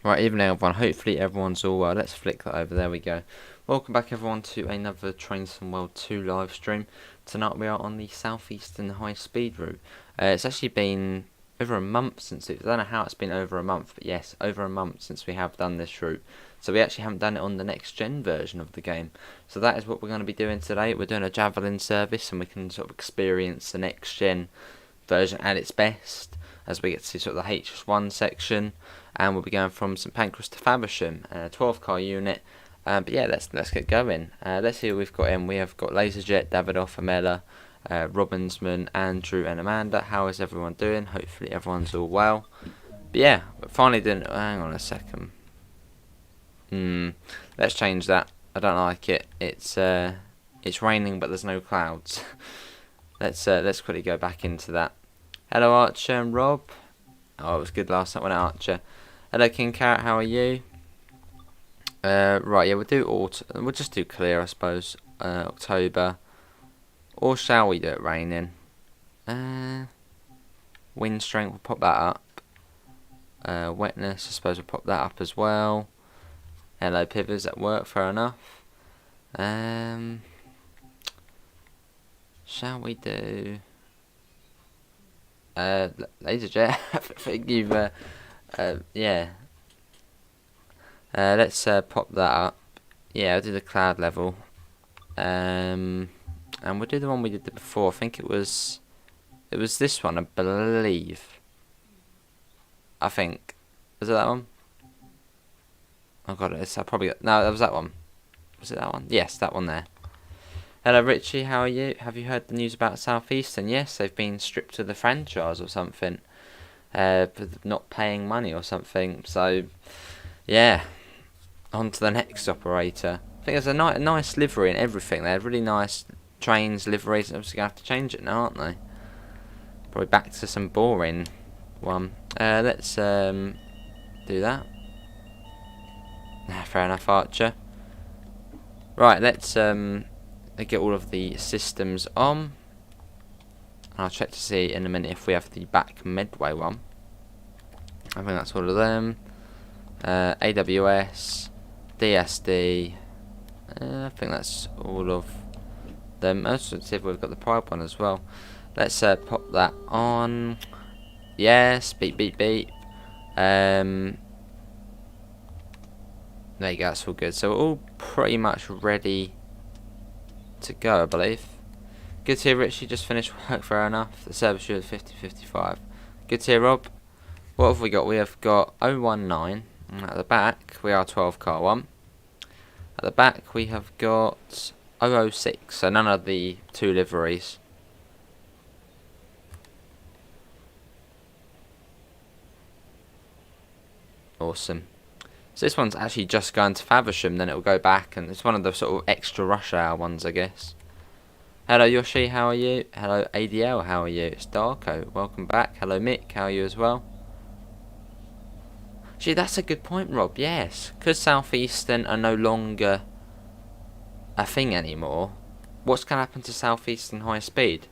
Right, evening everyone. Hopefully everyone's all well. Let's flick that over. There we go. Welcome back everyone to another Train Some World 2 live stream. Tonight we are on the Southeastern high speed route. It's actually been over a month since I don't know how it's been over a month, but yes, over a month since we have done this route. So we actually haven't done it on the next gen version of the game. So that is what we're going to be doing today. We're doing a javelin service and we can sort of experience the next gen version at its best as we get to sort of the HS1 section, and we'll be going from St Pancras to Faversham, 12-car unit. But yeah, let's get going. Let's see who we've got in. We have got Laserjet, Davidoff, Amela, Robinsman, Andrew, and Amanda. How is everyone doing? Hopefully everyone's all well. But yeah, finally didn't. Hang on a second. Let's change that. I don't like it. It's raining, but there's no clouds. Let's quickly go back into that. Hello Archer and Rob. Oh, it was good last night when Archer. Hello King Carrot, how are you? Right, yeah, we'll do autumn. We'll just do clear, I suppose. October. Or shall we do it raining? Wind strength, we'll pop that up. Wetness, I suppose we'll pop that up as well. Hello Pivers at work, fair enough. Shall we do... Laserjet, I think you've, yeah. Let's pop that up. Yeah, I'll do the cloud level. And we'll do the one we did before. I think it was this one, I believe. I think. Was it that one? Oh god, I probably got, no, that was that one. Was it that one? Yes, that one there. Hello Richie, how are you? Have you heard the news about Southeastern? Yes, they've been stripped of the franchise or something. For not paying money or something. So, yeah. On to the next operator. I think there's a nice livery and everything. They had really nice trains, liveries. Obviously going to have to change it now, aren't they? Probably back to some boring one. Let's do that. Fair enough, Archer. Right, let's get all of the systems on. I'll check to see in a minute if we have the back Medway one. I think that's all of them. AWS, DSD. I think that's all of them. Let's see if we've got the Pride one as well. Let's pop that on. Yes, beep beep beep. There you go, that's all good. So we're all pretty much ready to go, I believe. Good to hear Richie just finished work, fair enough. The service year is 50-55. Good to hear Rob. What have we got? We have got 019. And at the back we are 12 car 1. At the back we have got 006. So none of the two liveries. Awesome. So this one's actually just going to Faversham, then it will go back, and it's one of the sort of extra rush hour ones, I guess. Hello Yoshi, how are you? Hello ADL, how are you? It's Darko, welcome back. Hello Mick, how are you as well? Gee, that's a good point, Rob, yes. Because Southeastern are no longer a thing anymore, what's going to happen to Southeastern high speed?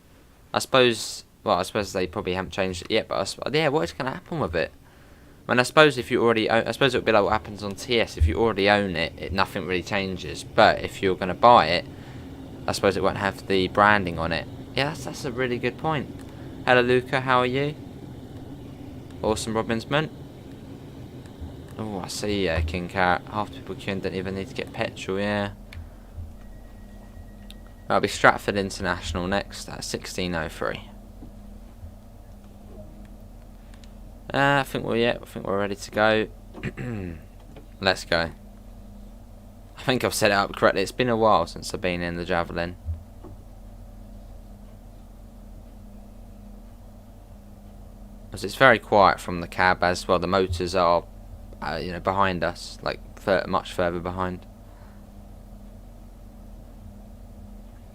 I suppose, well, I suppose they probably haven't changed it yet, but yeah, what is going to happen with it? And I suppose if you already own, I suppose it would be like what happens on TS. If you already own it, nothing really changes. But if you're going to buy it, I suppose it won't have the branding on it. Yeah, that's a really good point. Hello Luca, how are you? Awesome Robinsman. Oh, I see King Carrot. Half the people queuing don't even need to get petrol, yeah. That'll be Stratford International next at 16:03. I think we're ready to go. Let's go. I think I've set it up correctly. It's been a while since I've been in the Javelin. As it's very quiet from the cab as well. The motors are, behind us, like much further behind.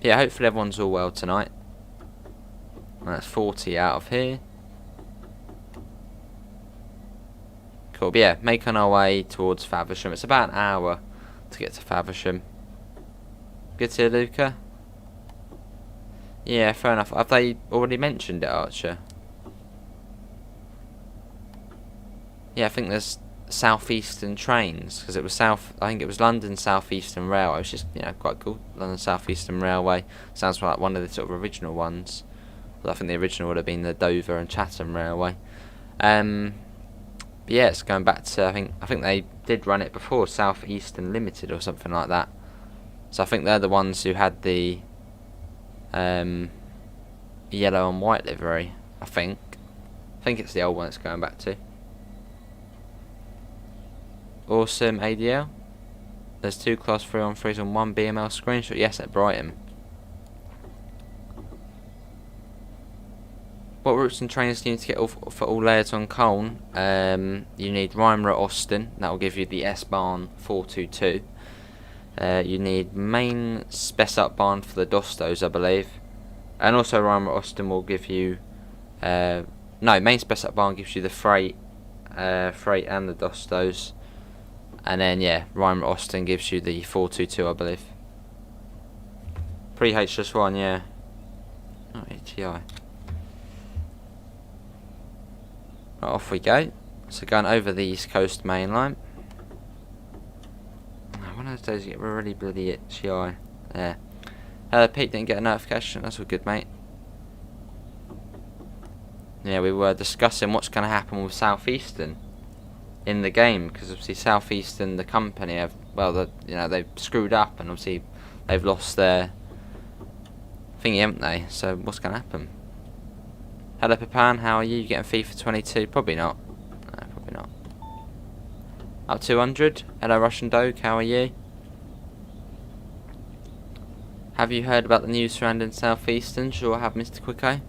Yeah, hopefully everyone's all well tonight. And that's 40 out of here. Cool, but yeah, making our way towards Faversham. It's about an hour to get to Faversham. Good to hear, Luca. Yeah, fair enough. Have they already mentioned it, Archer? Yeah, I think there's Southeastern trains, because it was I think it was London Southeastern Railway, which is, you know, quite cool. London Southeastern Railway sounds like one of the sort of original ones. Well, I think the original would have been the Dover and Chatham Railway. But yeah, it's going back to, I think they did run it before, Southeastern Limited or something like that. So I think they're the ones who had the yellow and white livery. I think it's the old one it's going back to. Awesome ADL. There's 2 Class 3-on-3s and 1 BML screenshot. Yes, at Brighton. What routes and trains do you need to get for all layers on Colne? You need Reimer at Austin. That will give you the S-Bahn 422. You need main spec up barn for the Dostos, I believe. And also Reimer at Austin will give you... no, main spec up barn gives you the freight and the Dostos. And then, yeah, Reimer at Austin gives you the 422, I believe. Pre-HS1, yeah. Oh, ATI. Right, off we go. So going over the East Coast main line. One of those days you get really bloody itchy eye. There. Hello Pete, didn't get a notification. That's all good, mate. Yeah, we were discussing what's going to happen with Southeastern in the game, because obviously Southeastern, the company, have, well, you know, they've screwed up, and obviously they've lost their thingy, haven't they? So what's going to happen? Hello Papan, how are you? You getting FIFA 22? Probably not. No, probably not. Up 200. Hello Russian Doge, how are you? Have you heard about the news surrounding Southeastern? Sure, I have, Mr. Quicko.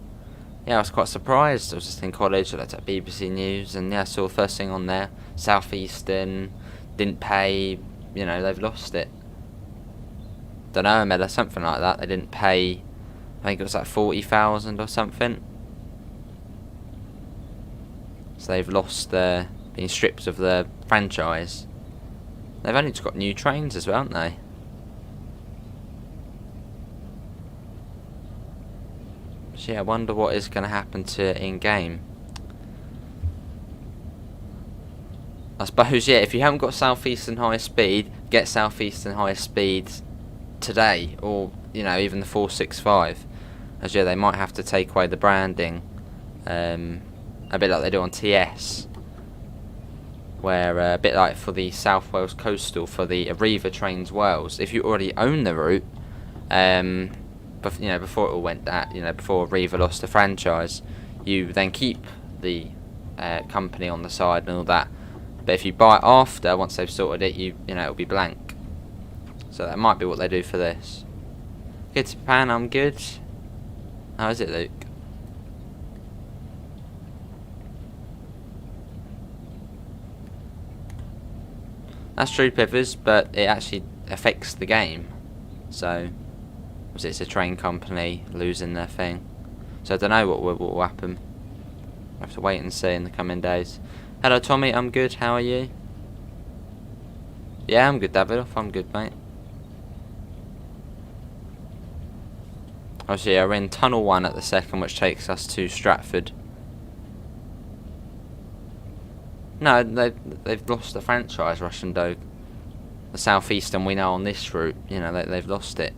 Yeah, I was quite surprised. I was just in college, I looked at BBC News, and yeah, I saw the first thing on there. Southeastern didn't pay, you know, they've lost it. Don't know, Mela, something like that. They didn't pay, I think it was like 40,000 or something. So they've lost been stripped of the franchise. They've only just got new trains as well, haven't they? So yeah, I wonder what is going to happen to it in game. I suppose, yeah, if you haven't got Southeastern High Speed, get Southeastern High Speed today, or, you know, even the 465. As yeah, they might have to take away the branding, a bit like they do on TS, where a bit like for the South Wales Coastal, for the Arriva Trains Wales, if you already own the route, you know, before it all went that, you know, before Arriva lost the franchise, you then keep the company on the side and all that. But if you buy it after, once they've sorted it, you know, it'll be blank. So that might be what they do for this. Good to Japan, I'm good. How is it, Luke? That's true, Pivers, but it actually affects the game. So, it's a train company losing their thing. So I don't know what will happen. I have to wait and see in the coming days. Hello Tommy, I'm good, how are you? Yeah, I'm good, Davidoff, I'm good, mate. Obviously, we're in Tunnel 1 at the second, which takes us to Stratford. No, they've lost the franchise, Russian Doge. The Southeastern we know on this route, you know, they've lost it.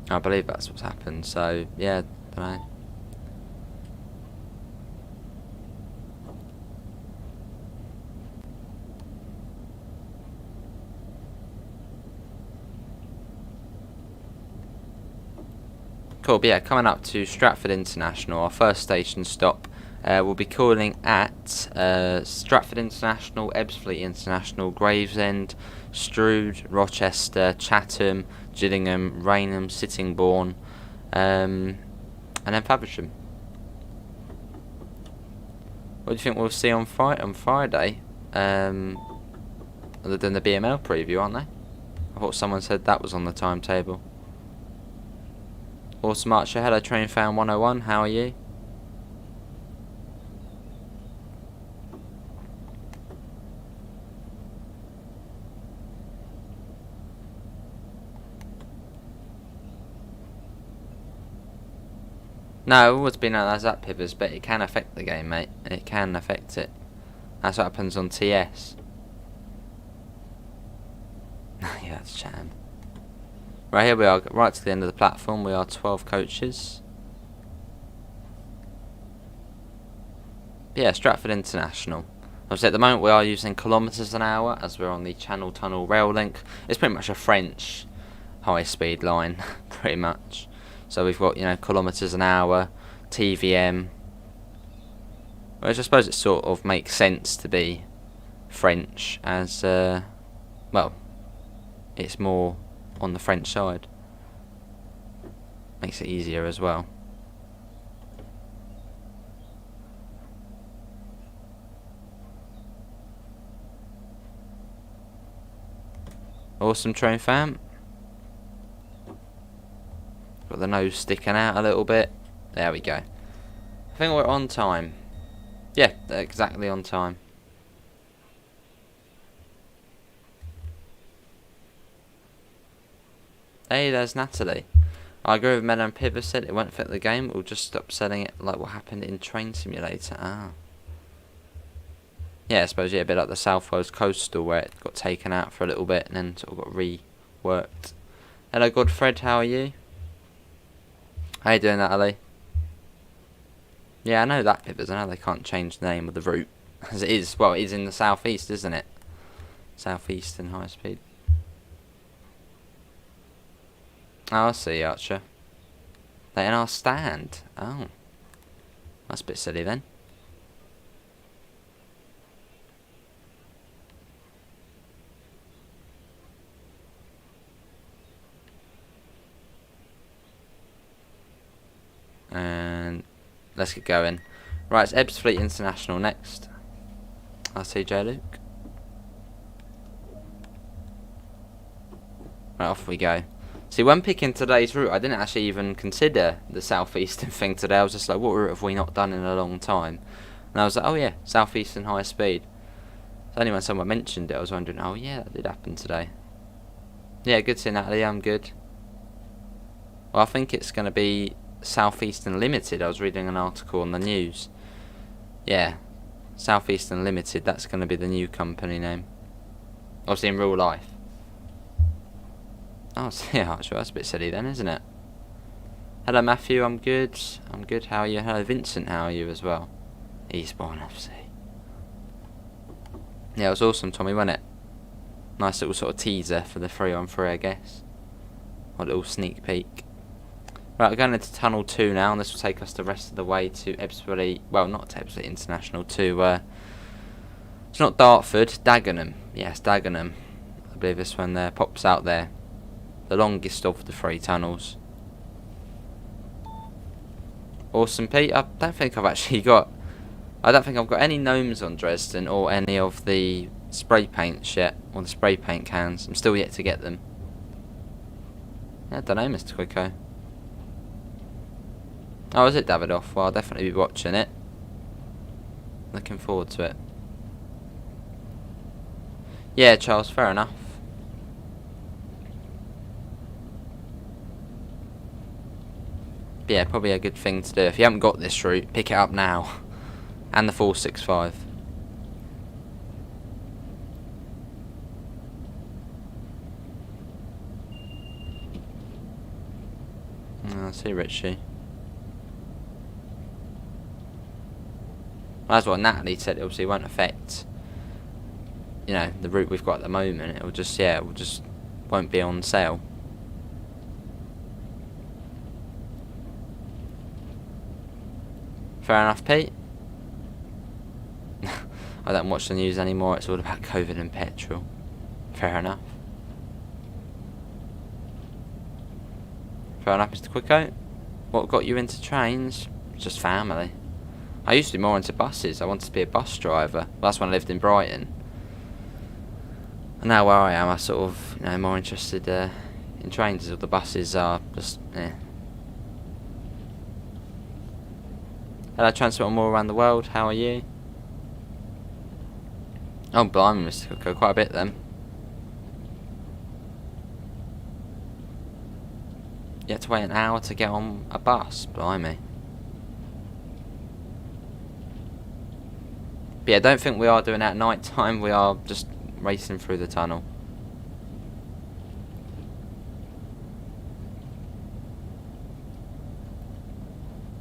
I believe that's what's happened, so, yeah, I don't know. Cool, but yeah, coming up to Stratford International, our first station stop. We'll be calling at Stratford International, Ebbsfleet International, Gravesend, Strood, Rochester, Chatham, Gillingham, Rainham, Sittingbourne, and then Faversham. What do you think we'll see on Friday? Other than the BML preview, aren't they? I thought someone said that was on the timetable. Awesome Archer, hello Train Fan 101, how are you? No, I've always been as that pivots, but it can affect the game, mate. It can affect it. That's what happens on TS. Yeah, that's sham. Right, here we are, right to the end of the platform. We are 12 coaches. Yeah, Stratford International. Obviously, at the moment we are using kilometres an hour as we're on the Channel Tunnel rail link. It's pretty much a French high-speed line, pretty much. So we've got, you know, kilometres an hour, TVM. Which I suppose it sort of makes sense to be French, as well, it's more on the French side. Makes it easier as well. Awesome train, fam. Got the nose sticking out a little bit. There we go. I think we're on time. Yeah, exactly on time. Hey, there's Natalie. I agree with Meta and Pivot said it won't affect the game. We'll just stop selling it like what happened in Train Simulator. Ah. Yeah, I suppose, yeah, a bit like the South Wales Coastal where it got taken out for a little bit and then sort of got reworked. Hello, Godfred, how are you? How you doing, Natalie? Yeah, I know that Pivots. I know they can't change the name of the route. As it is, well, it is in the southeast, isn't it? Southeastern high speed. Oh, I see, Archer. They're in our stand. Oh. That's a bit silly then. And let's get going. Right, it's Ebbsfleet International next. I'll see J. Luke. Right, off we go. See, when picking today's route, I didn't actually even consider the southeastern thing today. I was just like, what route have we not done in a long time? And I was like, oh yeah, southeastern high speed. So only when someone mentioned it, I was wondering, oh yeah, that did happen today. Yeah, good to see Natalie, I'm good. Well, I think it's going to be Southeastern Limited. I was reading an article on the news. Yeah, Southeastern Limited, that's going to be the new company name. Obviously in real life. Oh, yeah, sure, that's a bit silly then, isn't it? Hello Matthew, I'm good. I'm good, how are you? Hello Vincent, how are you as well? Eastbourne FC. Yeah, it was awesome, Tommy, wasn't it? Nice little sort of teaser for the 3-on-3, I guess. A little sneak peek. Right, we're going into Tunnel 2 now, and this will take us the rest of the way to Ebbsfleet, well, not to Ebbsfleet International, to, it's not Dartford, Dagenham. Yes, Dagenham. I believe this one there pops out there. The longest of the 3 tunnels. Awesome, Pete. I don't think I've actually got... I don't think I've got any gnomes on Dresden, or any of the spray paints yet, or the spray paint cans. I'm still yet to get them. Yeah, I don't know, Mr. Quicko. Oh, is it Davidoff? Well, I'll definitely be watching it. Looking forward to it. Yeah, Charles, fair enough. But yeah, probably a good thing to do. If you haven't got this route, pick it up now. And the 465. Oh, I see Richie. Well, that's what Natalie said. It obviously won't affect, you know, the route we've got at the moment. It will just, yeah, it will just won't be on sale. Fair enough, Pete. I don't watch the news anymore. It's all about COVID and petrol. Fair enough. Fair enough, Mr. Quicko. What got you into trains? Just family. I used to be more into buses. I wanted to be a bus driver. Well, that's when I lived in Brighton. And now where I am, I sort of, you know, more interested in trains. As the buses are just, Hello, transport more around the world. How are you? Oh, blimey, Mr. Coco, quite a bit then. You have to wait an hour to get on a bus, blimey. But yeah, I don't think we are doing that at night time. We are just racing through the tunnel.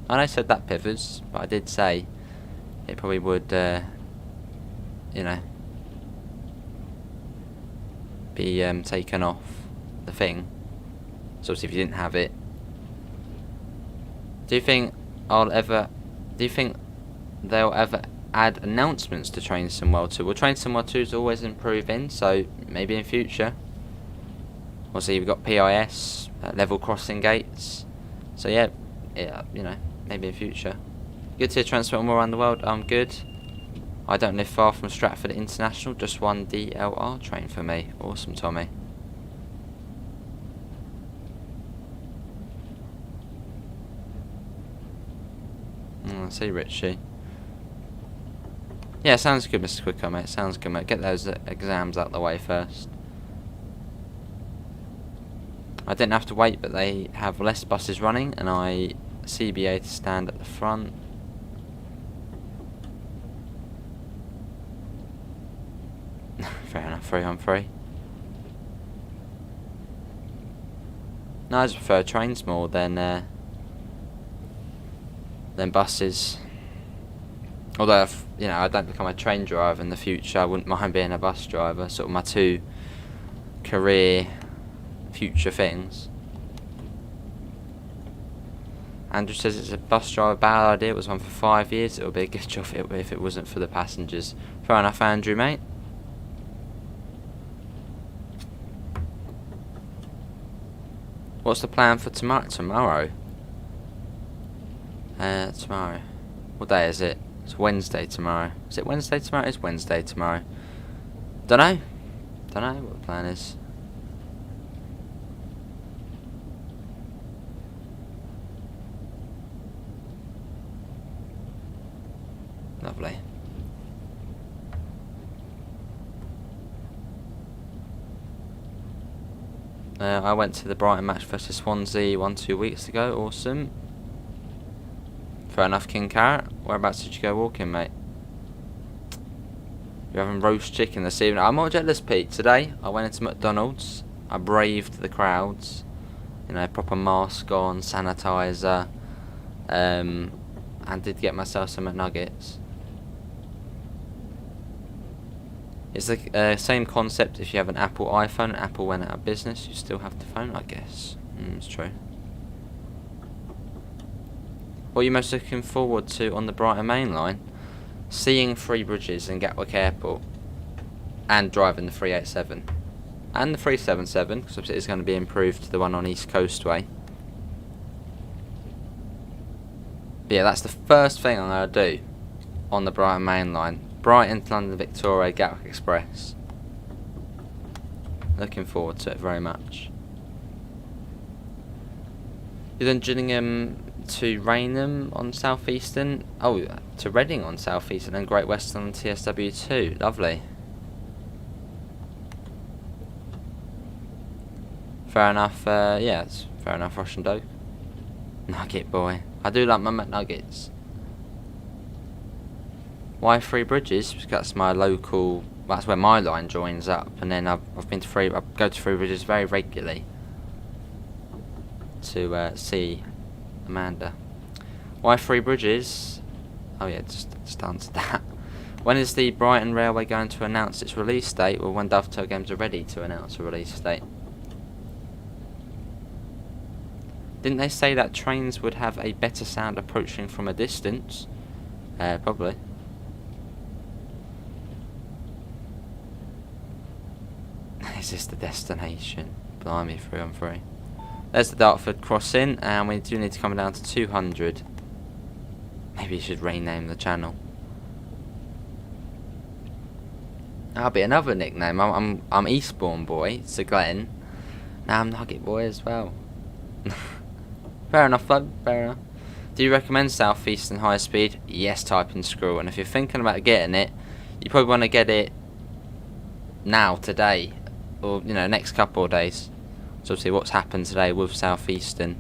I know I said that pivots, but I did say it probably would, you know, be taken off the thing. So obviously if you didn't have it. Do you think they'll ever add announcements to Train Sim World 2? Well, Train Sim World 2 is always improving, so maybe in future. Obviously you've got PIS, level crossing gates. So yeah, you know, maybe in future. Good to transfer more around the world. I'm good. I don't live far from Stratford International. Just one DLR train for me. Awesome, Tommy. I see, Richie. Yeah, sounds good, Mr. Quicker, mate. Sounds good, mate. Get those exams out the way first. I didn't have to wait, but they have less buses running, and I CBA to stand at the front. Fair enough, 3 on 3. No, I just prefer trains more than buses. Although, if, you know, I don't become a train driver in the future, I wouldn't mind being a bus driver. Sort of my 2 career future things. Andrew says it's a bus driver bad idea. It was one for 5 years. It would be a good job if it wasn't for the passengers. Fair enough, Andrew, mate. What's the plan for tomorrow? Tomorrow. What day is it? It's Wednesday tomorrow. Is it Wednesday tomorrow? It's Wednesday tomorrow. Dunno what the plan is. Lovely. I went to the Brighton match versus Swansea 1-2 weeks ago. Awesome. Fair enough, King Carrot. Whereabouts did you go walking, mate? You're having roast chicken this evening. I'm not jealous, Pete. Today, I went into McDonald's. I braved the crowds. You know, proper mask on, sanitizer. And did get myself some McNuggets. It's the same concept if you have an Apple iPhone and Apple went out of business, you still have the phone, I guess. It's true. What are you most looking forward to on the Brighton Main Line? Seeing Three Bridges and Gatwick Airport. And driving the 387. And the 377, because obviously it's going to be improved to the one on East Coastway. But yeah, that's the first thing I'm going to do on the Brighton Main Line. Brighton to London Victoria Gatwick Express. Looking forward to it very much. You're then Gillingham to Rainham on Southeastern. Oh, to Reading on Southeastern and Great Western on TSW2. Lovely. Fair enough. Yeah, it's fair enough. Russian dough. Nugget boy. I do like my McNuggets. Why Three Bridges? Because that's my local. That's where my line joins up, and then I've been to I go to Three Bridges very regularly to see Amanda. Why Three Bridges? Oh yeah, just answered that. When is the Brighton Railway going to announce its release date? Or when Dovetail Games are ready to announce a release date? Didn't they say that trains would have a better sound approaching from a distance? Probably. Is this the destination? Blimey, 3 on 3. There's the Dartford crossing, and we do need to come down to 200. Maybe you should rename the channel. That'll be another nickname. I'm Eastbourne boy, Sir Glenn. Now I'm Nugget boy as well. Fair enough, though. Fair enough. Do you recommend Southeastern high speed? Yes, type in scroll. And if you're thinking about getting it, you probably want to get it now, today, or you know, next couple of days. So obviously, what's happened today with Southeastern?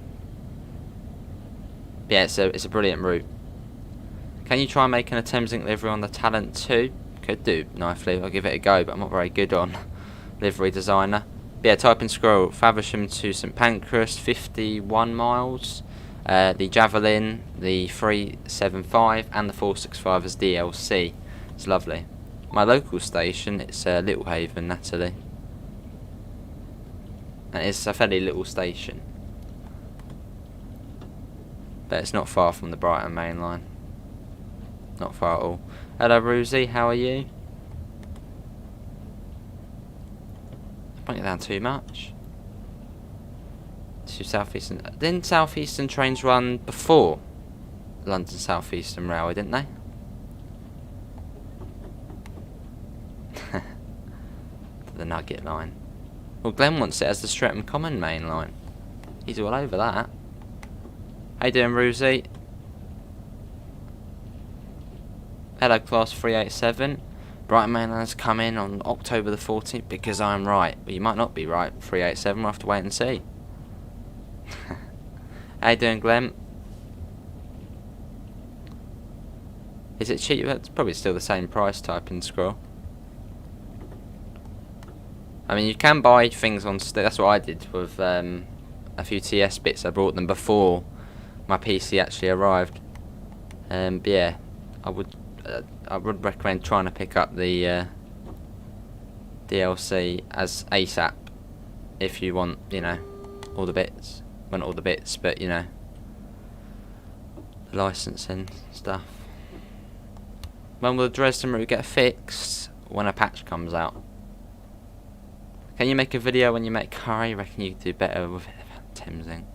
But yeah, it's a brilliant route. Can you try making a Thameslink livery on the Talent 2? Could do, Knifely. I'll give it a go, but I'm not very good on livery designer. But yeah, type in scroll. Faversham to St Pancras, 51 miles. The Javelin, the 375, and the 465 as DLC. It's lovely. My local station, it's Littlehaven, Natalie. And it's a fairly little station. But it's not far from the Brighton main line. Not far at all. Hello, Ruzy, how are you? Bring it down too much. To Southeastern. Didn't Southeastern trains run before London Southeastern Railway, didn't they? The Nugget line. Well, Glenn wants it as the Streatham Common main line. He's all over that. How you doing, Ruzy? Hello, class 387. Brighton main line's come in on October the 14th because I'm right. But you might not be right, 387. We'll have to wait and see. How you doing, Glenn? Is it cheap? It's probably still the same price. Type in scroll. I mean, you can buy things on. That's what I did with a few TS bits. I brought them before my PC actually arrived. But yeah, I would recommend trying to pick up the DLC as ASAP if you want, you know, all the bits. Well, not all the bits, but you know, the licensing stuff. When will the Dresden route get fixed? When a patch comes out. Can you make a video when you make curry? I reckon you could do better with Thameslink.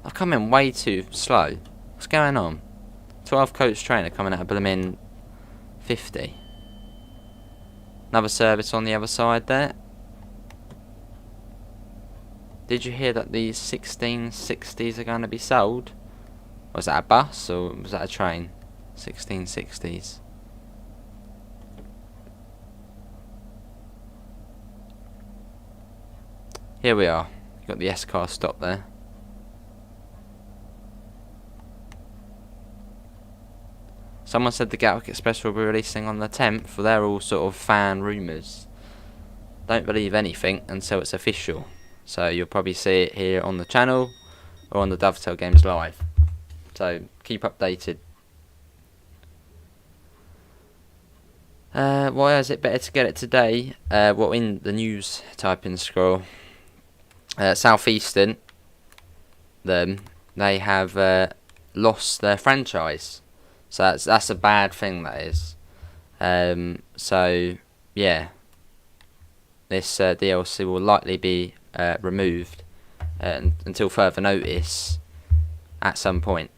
I've come in way too slow. What's going on? 12 coach trainer coming out of blooming 50. Another service on the other side there. Did you hear that the 1660s are going to be sold? Was that a bus or was that a train? 1660s. Here we are. You've got the S-car stop there. Someone said the Gatwick Express will be releasing on the 10th. Well, they're all sort of fan rumours. Don't believe anything until it's official. So you'll probably see it here on the channel or on the Dovetail Games Live. So keep updated. Why is it better to get it today? Well, in the news, type in scroll. Southeastern, they have lost their franchise. So that's a bad thing, that is. So yeah, this DLC will likely be removed until further notice at some point.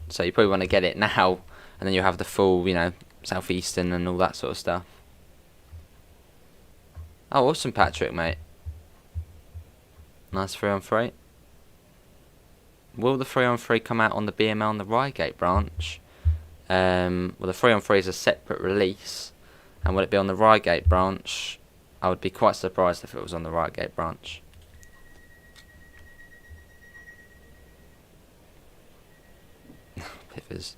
So you probably want to get it now, and then you'll have the full, you know, Southeastern and all that sort of stuff. Oh, awesome, Patrick, mate. Nice 3-on-3. Will the 3-on-3 come out on the BML and the Reigate branch? Well, the 3-on-3 is a separate release, and will it be on the Reigate branch? I would be quite surprised if it was on the Reigate branch. Piffers.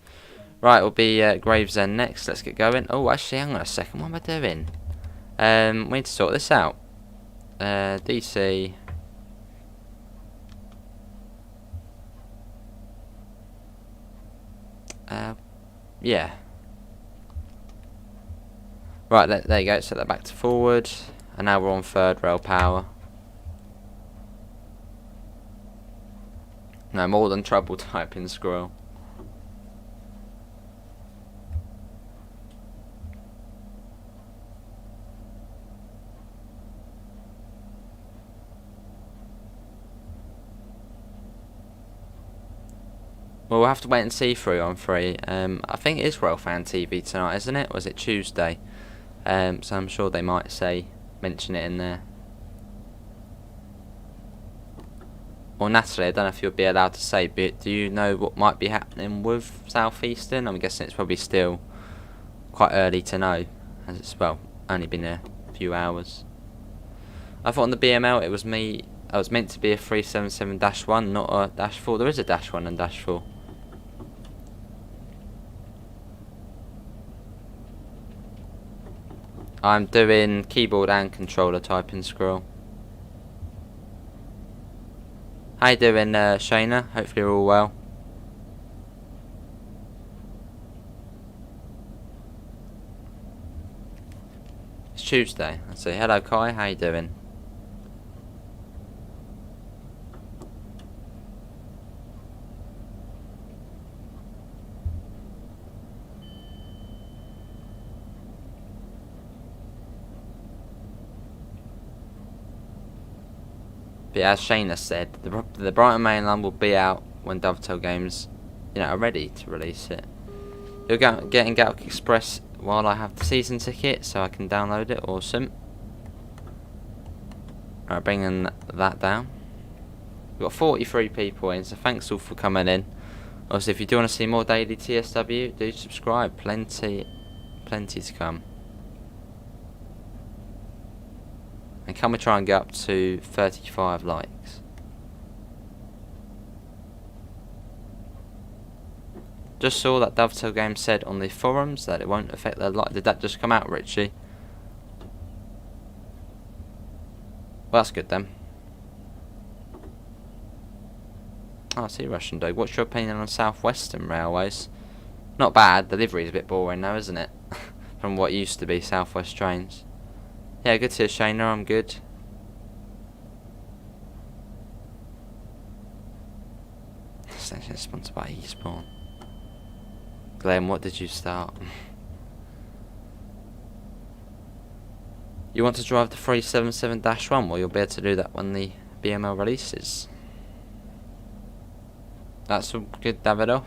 Right, it'll be Gravesend next. Let's get going. Oh, actually, hang on a second. What am I doing? We need to sort this out. DC. Yeah. Right, there you go. Set that back to forward. And now we're on third rail power. No more than trouble typing scroll. Well, we'll have to wait and see 3-on-3. I think it is Rail Fan TV tonight, isn't it? Or was it Tuesday? So I'm sure they might mention it in there. Or Natalie, I don't know if you'll be allowed to say, but do you know what might be happening with Southeastern? I'm guessing it's probably still quite early to know, as it's, well, only been a few hours. I thought on the BML it was meant to be a 377-1, not a -4. There is a -1 and -4. I'm doing keyboard and controller typing scroll. How you doing, Shayna? Hopefully you're all well. It's Tuesday. I say hello, Kai. How you doing? But as Shayna said, the Brighton mainline will be out when Dovetail Games, are ready to release it. You're getting Gatwick Express while I have the season ticket, so I can download it. Awesome. Alright, bringing that down. We've got 43 people in, so thanks all for coming in. Also, if you do want to see more daily TSW, do subscribe. Plenty to come. And can we try and get up to 35 likes? Just saw that Dovetail Games said on the forums that it won't affect their like. Did that just come out, Richie? Well, that's good then. Oh, I see Russian Dog. What's your opinion on Southeastern Railways? Not bad. Delivery is a bit boring now, isn't it? From what used to be Southwest trains. Yeah, good to hear, Shayna. I'm good. Station sponsored by Eastbourne. Glenn, what did you start? You want to drive the 377-1? Well, you'll be able to do that when the BML releases. That's all good, Davidoff.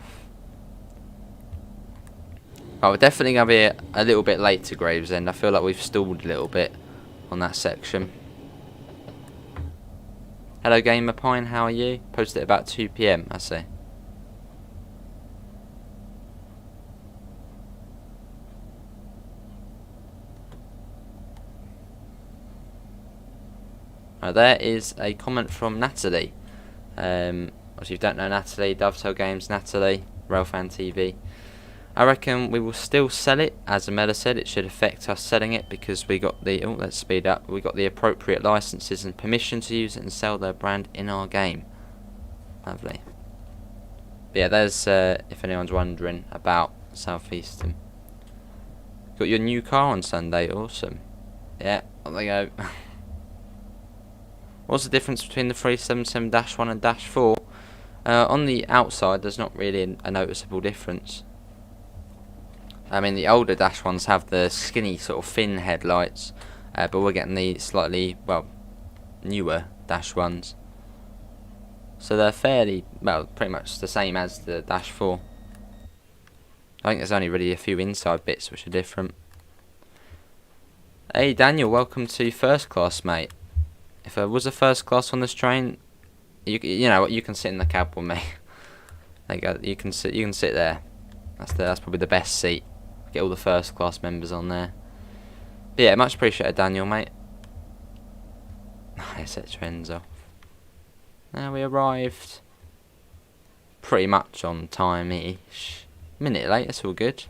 Oh, we're definitely going to be a little bit late to Gravesend. I feel like we've stalled a little bit on that section. Hello, Gamer Pine, how are you? Posted at about 2 PM, I see. There is a comment from Natalie. If you don't know Natalie, Dovetail Games, Natalie, Railfan TV. I reckon we will still sell it. As Amela said, it should affect us selling it because we got the let's speed up. We got the appropriate licenses and permission to use it and sell their brand in our game. Lovely. But yeah, there's if anyone's wondering about Southeastern. Got your new car on Sunday. Awesome. Yeah, there they go. What's the difference between the 377-1 and -4? On the outside, there's not really a noticeable difference. I mean, the older -1s have the skinny sort of thin headlights, but we're getting the slightly, newer -1s. So they're fairly, pretty much the same as the -4. I think there's only really a few inside bits which are different. Hey Daniel, welcome to first class, mate. If there was a first class on this train, you know what, you can sit in the cab with me. There you go. You can sit there. That's probably the best seat. Get all the first class members on there. But yeah, much appreciated, Daniel, mate. I set trends off. Now we arrived pretty much on time-ish. Minute late, that's all good.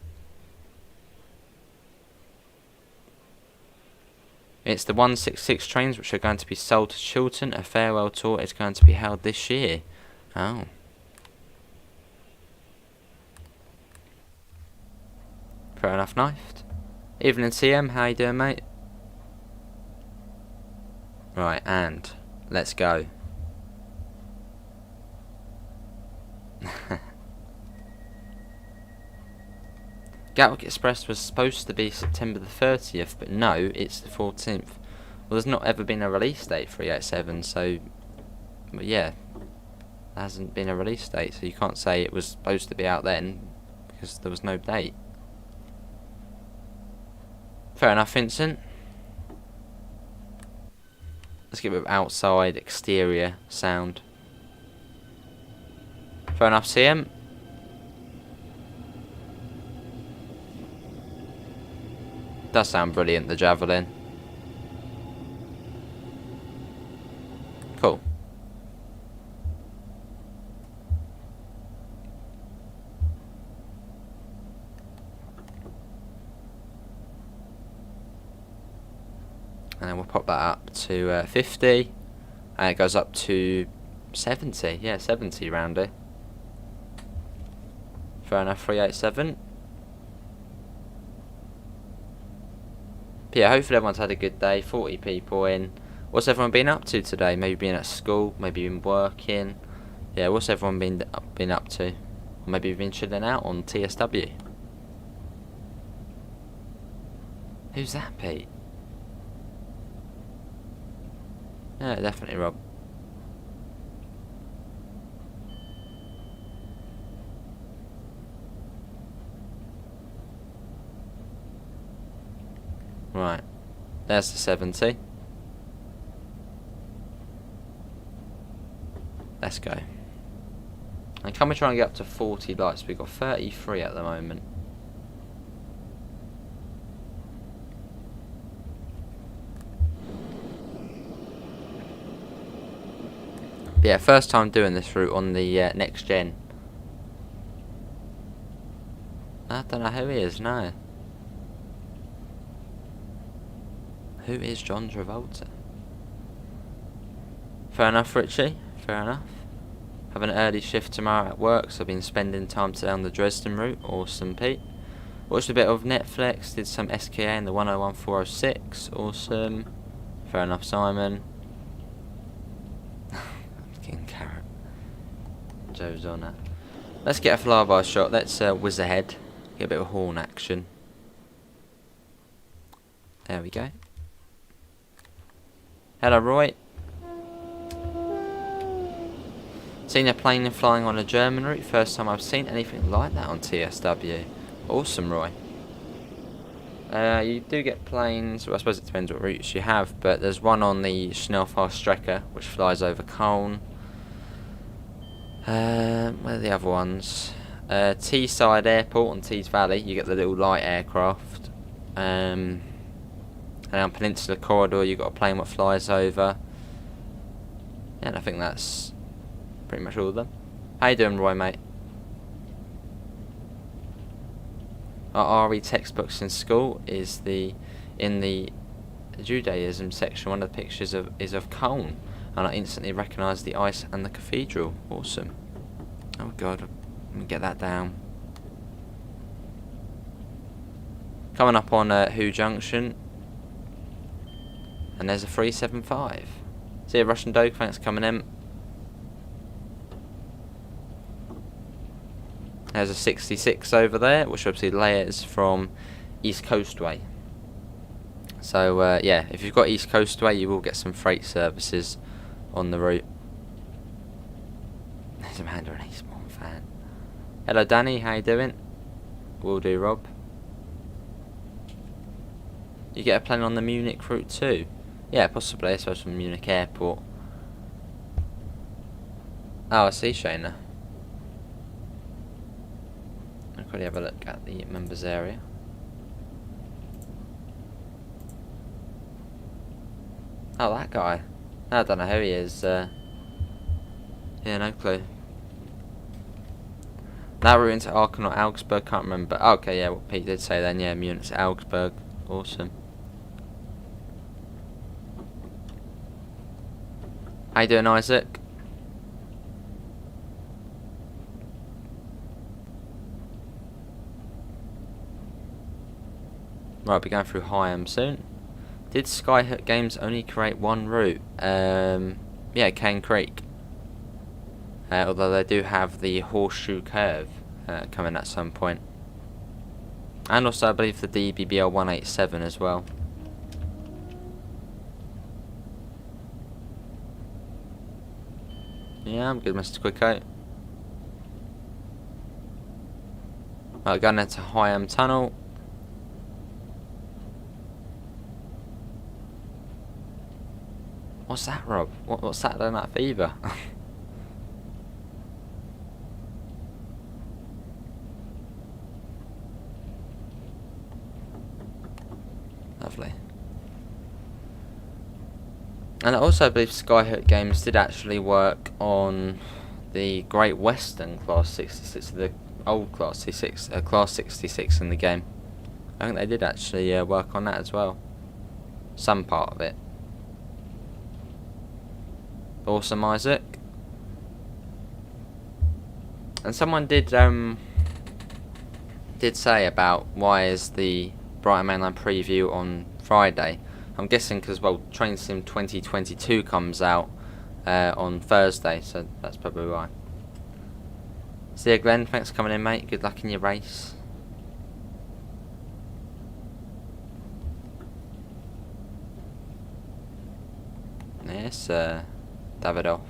It's the 166 trains which are going to be sold to Chiltern. A farewell tour is going to be held this year. Oh. Fair enough, knifed. Evening CM, how you doing, mate? Right, and let's go. Gatwick Express was supposed to be September the 30th, but no, it's the 14th. Well, there's not ever been a release date for 387, so, but yeah, there hasn't been a release date, so you can't say it was supposed to be out then, because there was no date. Fair enough, Vincent. Let's get a bit of outside, exterior sound. Fair enough, CM. Does sound brilliant, the Javelin. Cool. And then we'll pop that up to 50. And it goes up to 70. Yeah, 70 round here. Fair enough, 387. But yeah, hopefully everyone's had a good day. 40 people in. What's everyone been up to today? Maybe been at school, maybe been working. Yeah, what's everyone been up to? Or maybe been chilling out on TSW. Who's that, Pete? Yeah, definitely Rob. Right, there's the 70. Let's go. And can we try and get up to 40 likes? We've got 33 at the moment. But yeah, first time doing this route on the next gen. I don't know who he is, no. Who is John Travolta? Fair enough, Richie. Fair enough. Have an early shift tomorrow at work, so I've been spending time today on the Dresden route. Awesome, Pete. Watched a bit of Netflix, did some SKA in the 101406. Awesome. Fair enough, Simon. King Carrot. Joe's on that. Let's get a flyby shot. Let's whiz ahead. Get a bit of horn action. There we go. Hello, Roy. Seen a plane flying on a German route. First time I've seen anything like that on TSW. Awesome, Roy. You do get planes, well, I suppose it depends what routes you have, but there's one on the Schnellfahrstrecke which flies over Cologne. Where are the other ones? Teesside Airport on Tees Valley, you get the little light aircraft. And on Peninsula Corridor you got a plane that flies over. And I think that's pretty much all of them. How you doing, Roy, mate? Our RE textbooks in school is in the Judaism section. One of the pictures is of Cologne, and I instantly recognised the ice and the cathedral. Awesome. Oh god, let me get that down. Coming up on Hu Junction, and there's a 375. See you, Russian Doge. Thanks for coming in. There's a 66 over there, which obviously layers from East Coast Way. So yeah, if you've got East Coast Way, you will get some freight services on the route. There's a Mandarin Eastbourne fan. Hello, Danny. How you doing? Will do, Rob. You get a plane on the Munich route too? Yeah, possibly. I suppose from Munich Airport. Oh, I see, Shayna. I'll quickly have a look at the members area. Oh, that guy. I don't know who he is. Yeah, no clue. That route into Aachen or Augsburg, can't remember. Oh, okay, yeah, what Pete did say then. Yeah, Munich to Augsburg. Awesome. How you doing, Isaac? Right, I'll be going through Higham soon. Did Skyhook Games only create one route? Yeah, Cane Creek. Although they do have the Horseshoe Curve coming at some point. And also I believe the DBBL 187 as well. Yeah, I'm good, Mr. Quicko. Right, going into Higham Tunnel. What's that, Rob? What's Saturday Night Fever? Lovely. And I also believe Skyhook Games did actually work on the Great Western Class 66, the old Class 66 in the game. I think they did actually work on that as well. some part of it. Awesome, Isaac. And someone did say about why is the Brighton Mainline preview on Friday. I'm guessing because, well, Train Sim 2022 comes out on Thursday, so that's probably why. See you, Glenn. Thanks for coming in, mate. Good luck in your race. Yes, Davidoff.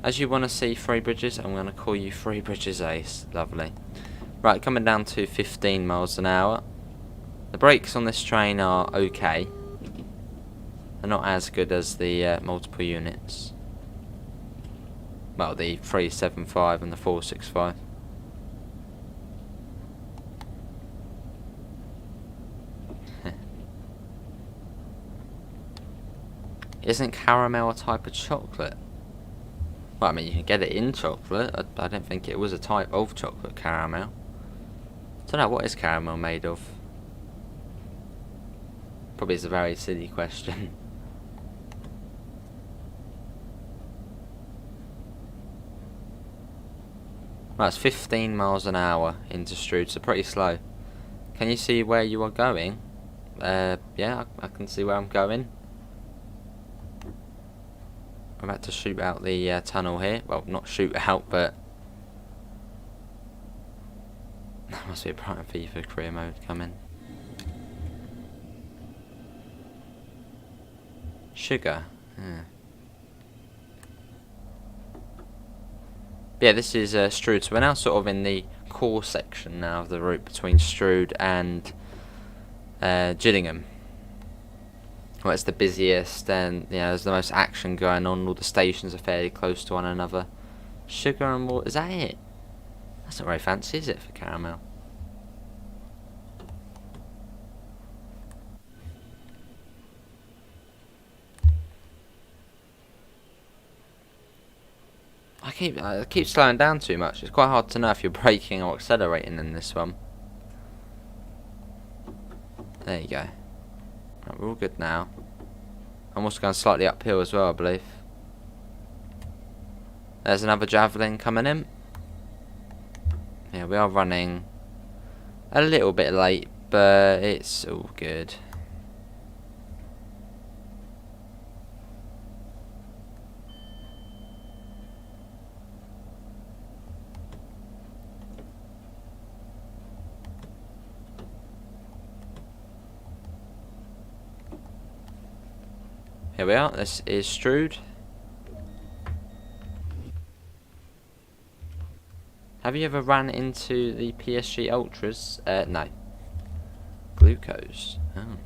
As you want to see Three Bridges, I'm going to call you TheRealBritishAce. Lovely. Right, coming down to 15 miles an hour. The brakes on this train are okay. They're not as good as the multiple units. Well, the 375 and the 465. Isn't caramel a type of chocolate? Well, I mean, you can get it in chocolate. I don't think it was a type of chocolate, caramel. I don't know, what is caramel made of? Probably is a very silly question. Right, it's 15 miles an hour into Strood, so pretty slow. Can you see where you are going? Yeah, I can see where I'm going. I'm about to shoot out the tunnel here. Well, not shoot out, but that must be a Brighton FIFA career mode coming. Sugar. Yeah, this is Strood. So we're now sort of in the core section now of the route between Strood and Gillingham. Well, it's the busiest, and there's the most action going on. All the stations are fairly close to one another. Sugar and water, is that it? That's not very fancy, is it, for caramel? I keep slowing down too much. It's quite hard to know if you're braking or accelerating in this one. There you go. Right, we're all good now. I'm also going slightly uphill as well, I believe. There's another javelin coming in. Yeah, we are running a little bit late, but it's all good. Here we are, this is Strood. Have you ever ran into the PSG Ultras? No. Glucose. Oh.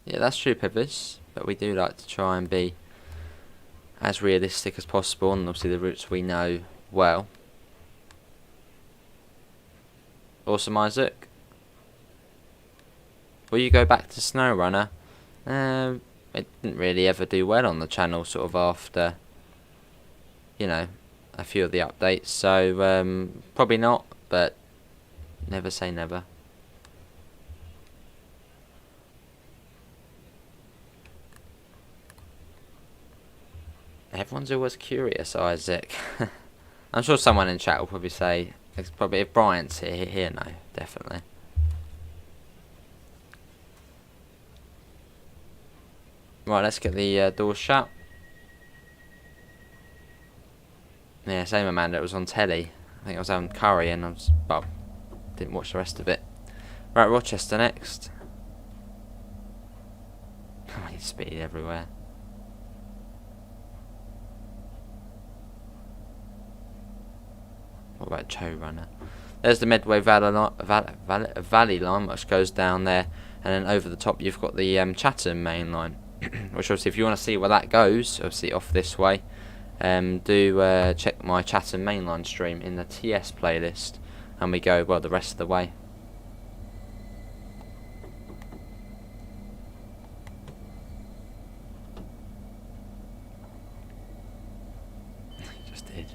Yeah, that's true, Pivot, but we do like to try and be as realistic as possible, and obviously the routes we know well. Awesome, Isaac. Will you go back to SnowRunner? It didn't really ever do well on the channel, sort of after, a few of the updates. So probably not, but never say never. Everyone's always curious, Isaac. I'm sure someone in chat will probably say, it's probably if Brian's here, no, definitely. Right, let's get the doors shut. Yeah, same Amanda, it was on telly. I think I was having curry and didn't watch the rest of it. Right, Rochester next. Oh, you speed everywhere. What about Cho Runner? There's the Medway Valley line, which goes down there, and then over the top you've got the Chatham main line. Which obviously, if you want to see where that goes, obviously off this way, do check my Chatham mainline stream in the TS playlist, and we go the rest of the way. Just did.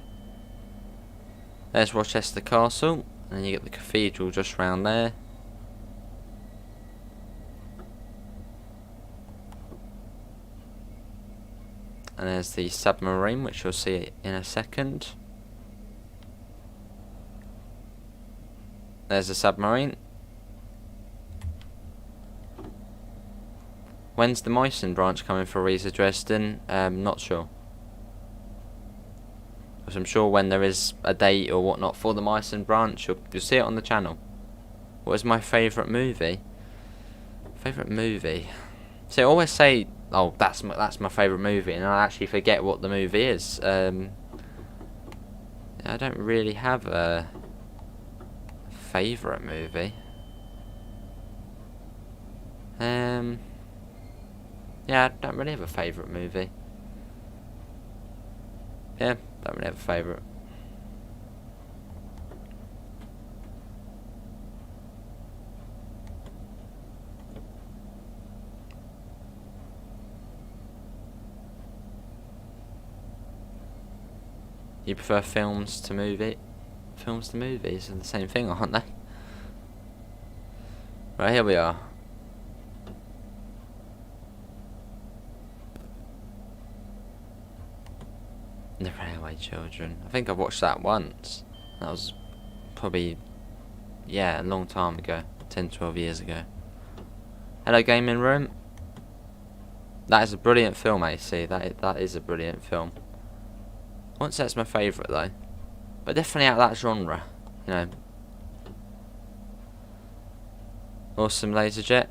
There's Rochester Castle, and you get the cathedral just round there. And there's the submarine, which you'll see in a second. There's the submarine. When's the Meissen branch coming for Riesa Dresden? Not sure. Because I'm sure when there is a date or whatnot for the Meissen branch, you'll see it on the channel. What is my favourite movie? Favourite movie? So I always say, oh, that's my favourite movie, and I actually forget what the movie is. I don't really have a favourite movie. Yeah, I don't really have a favourite movie. Yeah, don't really have a favourite. You prefer films to movie? Films to movies are the same thing, aren't they? Right, here we are. The Railway Children. I think I watched that once. That was probably, yeah, a long time ago. 10, 12 years ago. Hello, Gaming Room. That is a brilliant film, AC. That is a brilliant film. I wouldn't say it's my favourite, though. But definitely out of that genre. You know. Awesome laser jet.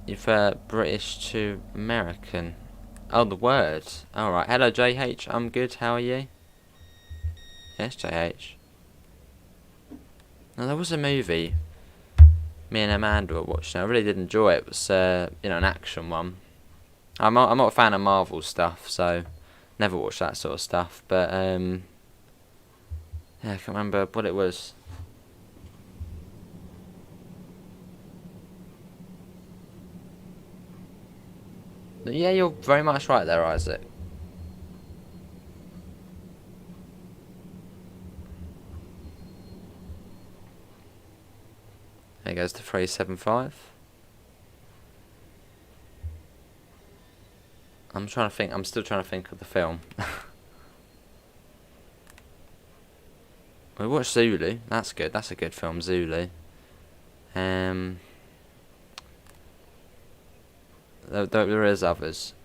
You prefer British to American? Oh, the words. Alright. Hello, JH. I'm good. How are you? Yes, JH. Now, there was a movie me and Amanda were watching. I really did enjoy it. It was, you know, an action one. I'm not a fan of Marvel stuff, so never watched that sort of stuff. But, yeah, I can't remember what it was. Yeah, you're very much right there, Isaac. There goes the 375. I'm trying to think. I'm still trying to think of the film. We watched Zulu. That's good. That's a good film, Zulu. There is others.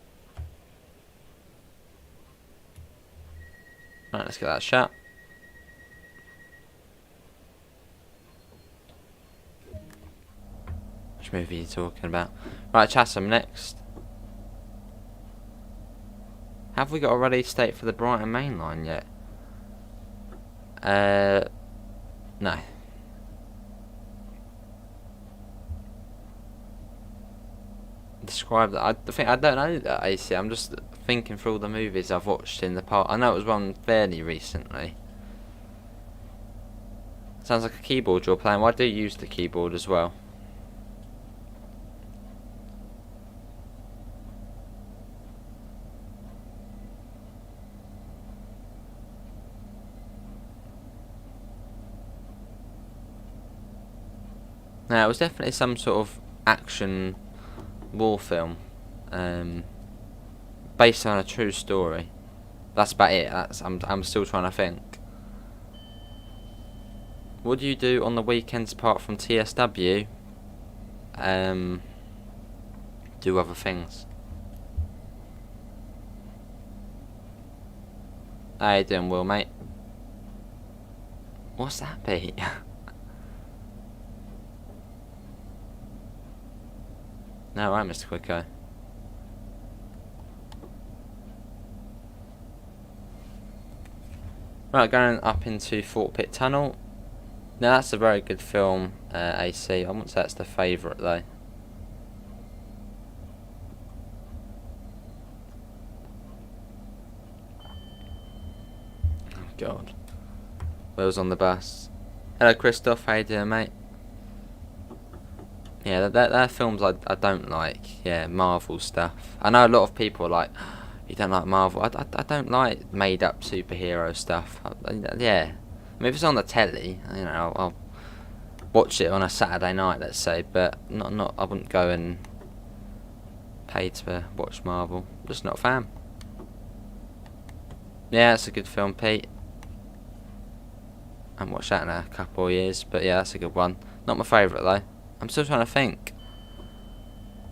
Right, let's get that shot. Which movie are you talking about? Right, Chatham next. Have we got a release date for the Brighton Main Line yet? No. Describe that. I don't know that, AC. I'm just thinking through all the movies I've watched in the past. I know it was one fairly recently. Sounds like a keyboard you're playing. Well, I do use the keyboard as well. Now, it was definitely some sort of action war film, based on a true story. That's about it. I'm still trying to think. What do you do on the weekends apart from TSW? Do other things. How you doing, Will, mate? What's that be? No, right, Mr. Quicko. Right, going up into Fort Pitt Tunnel. Now, that's a very good film, AC. I wouldn't say that's the favourite, though. Oh, God. Will's on the bus. Hello, Christoph. How you doing, mate? Yeah, they're films I don't like. Yeah, Marvel stuff. I know a lot of people are like, you don't like Marvel. I don't like made up superhero stuff. Yeah, I mean if it's on the telly, you know, I'll watch it on a Saturday night, let's say, but not. I wouldn't go and pay to watch Marvel. Just not a fan. Yeah, it's a good film, Pete. I haven't watched that in a couple of years, but yeah, that's a good one. Not my favourite though. I'm still trying to think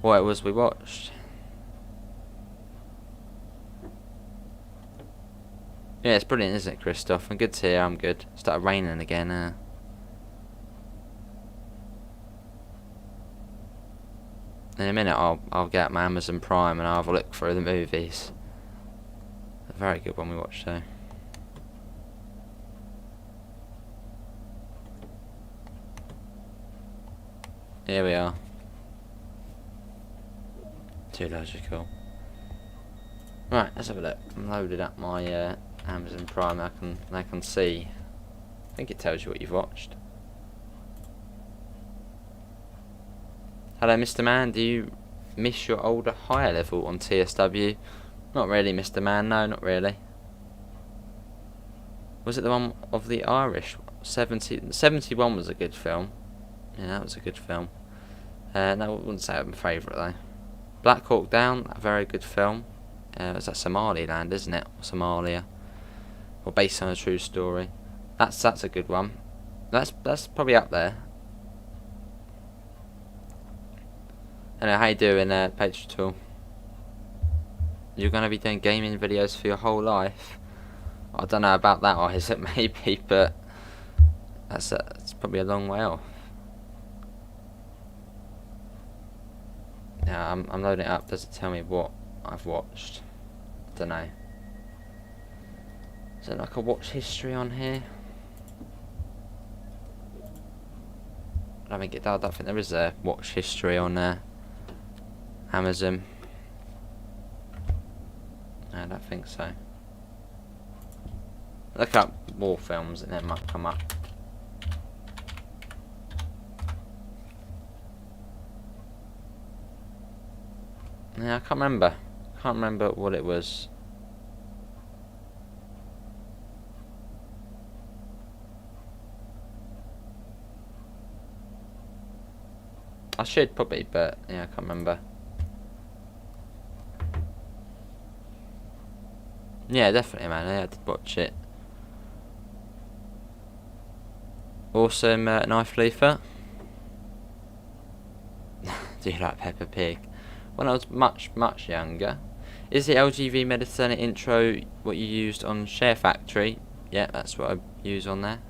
what it was we watched. Yeah, it's brilliant, isn't it, Christoph? And good to hear. I'm good. Started raining again. In a minute, I'll get my Amazon Prime and I'll have a look through the movies. A very good one we watched though. Here we are. Too logical. Right, let's have a look. I'm loaded up my Amazon Prime. I can see. I think it tells you what you've watched. Hello, Mr. Man. Do you miss your older higher level on TSW? Not really, Mr. Man. No, not really. Was it the one of the Irish? 71 was a good film. Yeah, that was a good film. No, I wouldn't say it's my favourite though. Black Hawk Down, a very good film. It's that Somaliland, isn't it? Or Somalia. Or based on a true story. That's a good one. That's probably up there. Anyway, how you doing, Patreon? You're going to be doing gaming videos for your whole life? I don't know about that, or is it maybe, but it's probably a long way off. Yeah, I'm loading it up. Does it tell me what I've watched? I don't know. Is there like a watch history on here? I don't think there is a watch history on Amazon. I don't think so. Look up war films and it might come up. Yeah, I can't remember. Can't remember what it was. I should probably, but yeah, I can't remember. Yeah, definitely, man. Yeah, I did watch it. Awesome knife leafer. Do you like Peppa Pig? When I was much younger. Is the LGV Mediterranean intro what you used on Share Factory? Yeah, that's what I use on there.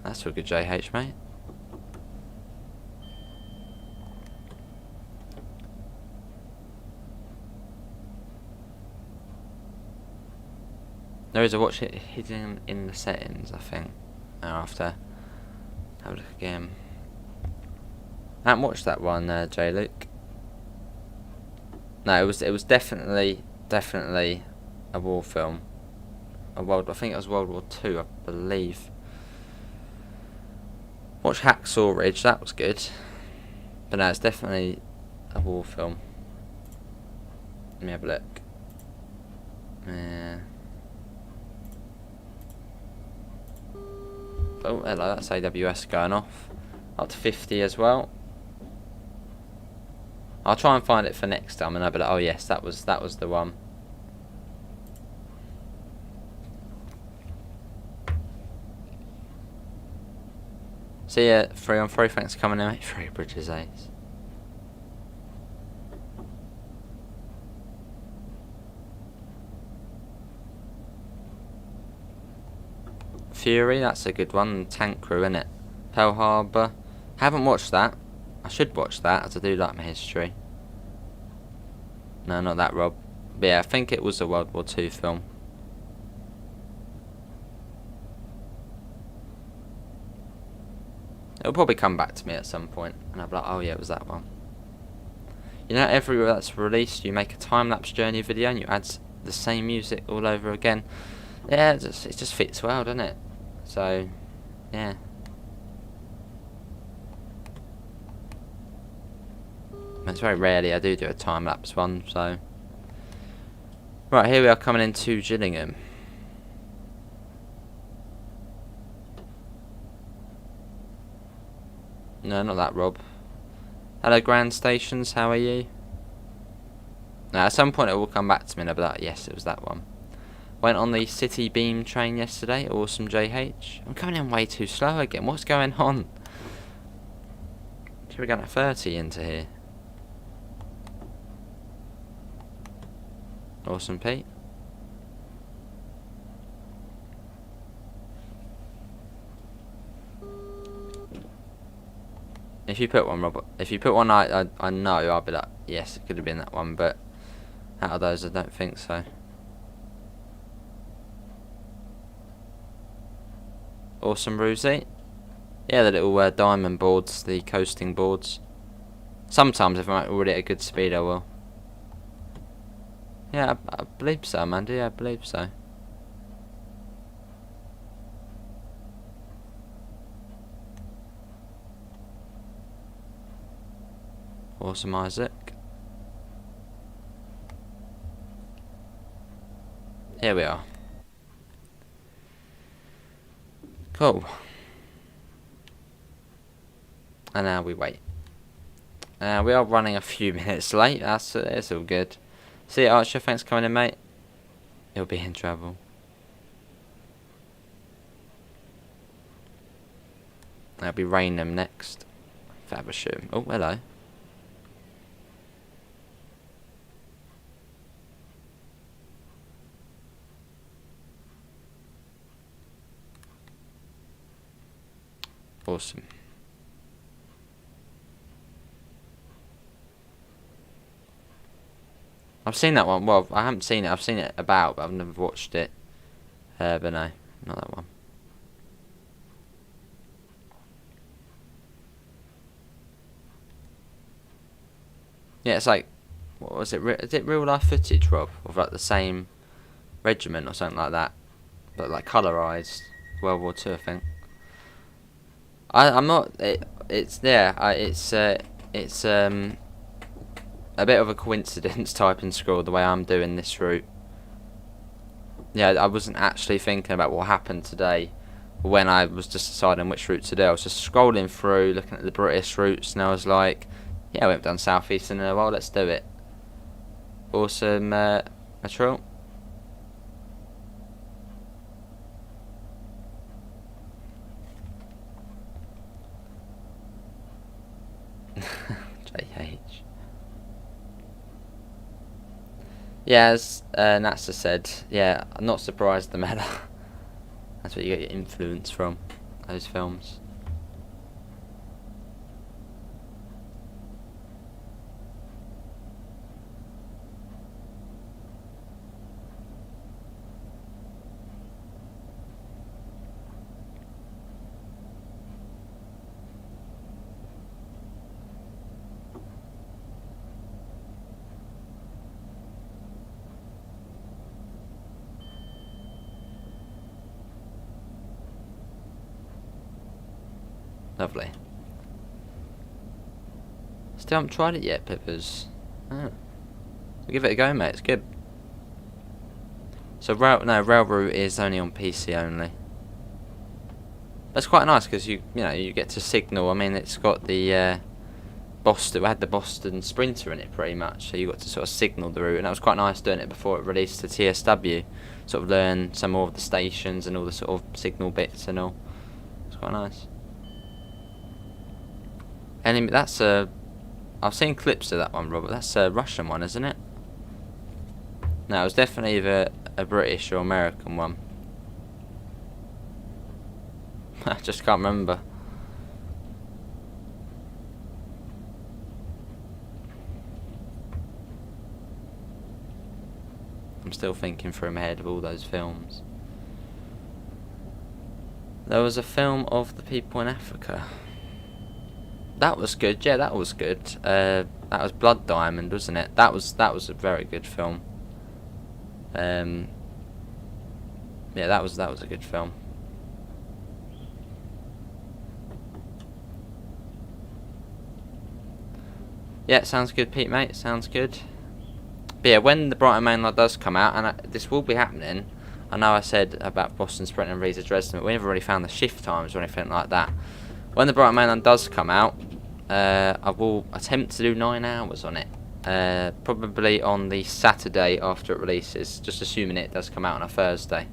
That's a good JH, mate. There is a watch hidden in the settings, I think. I'll have to have a look again. I haven't watched that one, J. Luke. No, it was definitely a war film. I think it was World War II, I believe. Watch Hacksaw Ridge, that was good. But no, it's definitely a war film. Let me have a look. Oh, hello, that's AWS going off. Up to 50 as well. I'll try and find it for next time, and I'll be like, oh yes, that was the one. See ya, 3 on 3, thanks for coming in, mate. TheRealBritishAce. Fury, that's a good one. Tank Crew, innit? Pearl Harbor. Haven't watched that. I should watch that, as I do like my history. No, not that, Rob. But yeah, I think it was a World War II film. It'll probably come back to me at some point, and I'll be like, oh yeah, it was that one. You know, everywhere that's released, you make a time-lapse journey video, and you add the same music all over again. Yeah, it just fits well, doesn't it? So, yeah. It's very rarely I do a time lapse one, so. Right, here we are coming into Gillingham. No, not that, Rob. Hello, Grand Stations, how are you? Now, at some point it will come back to me and I'll be like, yes, it was that one. Went on the City Beam train yesterday, awesome JH. I'm coming in way too slow again, what's going on? Should we get a 30 into here? Awesome, Pete. If you put one, Robert, if you put one, I know, I'll be like, yes, it could have been that one, but out of those, I don't think so. Awesome, Ruzy. Yeah, the little diamond boards, the coasting boards. Sometimes, if I'm already at a good speed, I will. Yeah, I believe so, Amanda. Yeah, I believe so. Awesome, Isaac. Here we are. Cool. And now we wait. We are running a few minutes late. It's all good. See you, Archer. Thanks for coming in, mate. He'll be in trouble. That'll be Raynham next. Faversham. Oh, hello. Awesome. I've seen that one. Well, I haven't seen it. I've seen it about, but I've never watched it. But no, not that one. Yeah, it's like, what was it? Is it real life footage, Rob, of like the same regiment or something like that, but like colorized World War II, I think. I'm not. It's a bit of a coincidence typing scroll the way I'm doing this route. Yeah, I wasn't actually thinking about what happened today when I was just deciding which route to do. I was just scrolling through, looking at the British routes, and I was like, yeah, we haven't done Southeastern in a while, let's do it. Awesome, Metro. JH. Yeah, as Natsa said, yeah, I'm not surprised the meta. That's where you get your influence from, those films. Lovely. Still haven't tried it yet, Pippers. Oh. So give it a go, mate. It's good. So Railroad is only on PC only. That's quite nice because you get to signal. I mean, it's got the Boston. We had the Boston Sprinter in it pretty much, so you got to sort of signal the route, and that was quite nice doing it before it released to TSW. Sort of learn some more of the stations and all the sort of signal bits and all. It's quite nice. And that's I've seen clips of that one, Robert. That's a Russian one, isn't it? No, it was definitely either a British or American one. I just can't remember. I'm still thinking through my head of all those films. There was a film of the people in Africa. That was good. Yeah, that was good. That was Blood Diamond, wasn't it? That was a very good film. Yeah, that was a good film. Yeah, sounds good, Pete, mate. Sounds good. But yeah, when the Brighton main line does come out, and this will be happening. I know I said about Boston Sprint and Riesa Dresden, but we never really found the shift times or anything like that. When the Brighton main line does come out, I will attempt to do 9 hours on it. Probably on the Saturday after it releases, just assuming it does come out on a Thursday.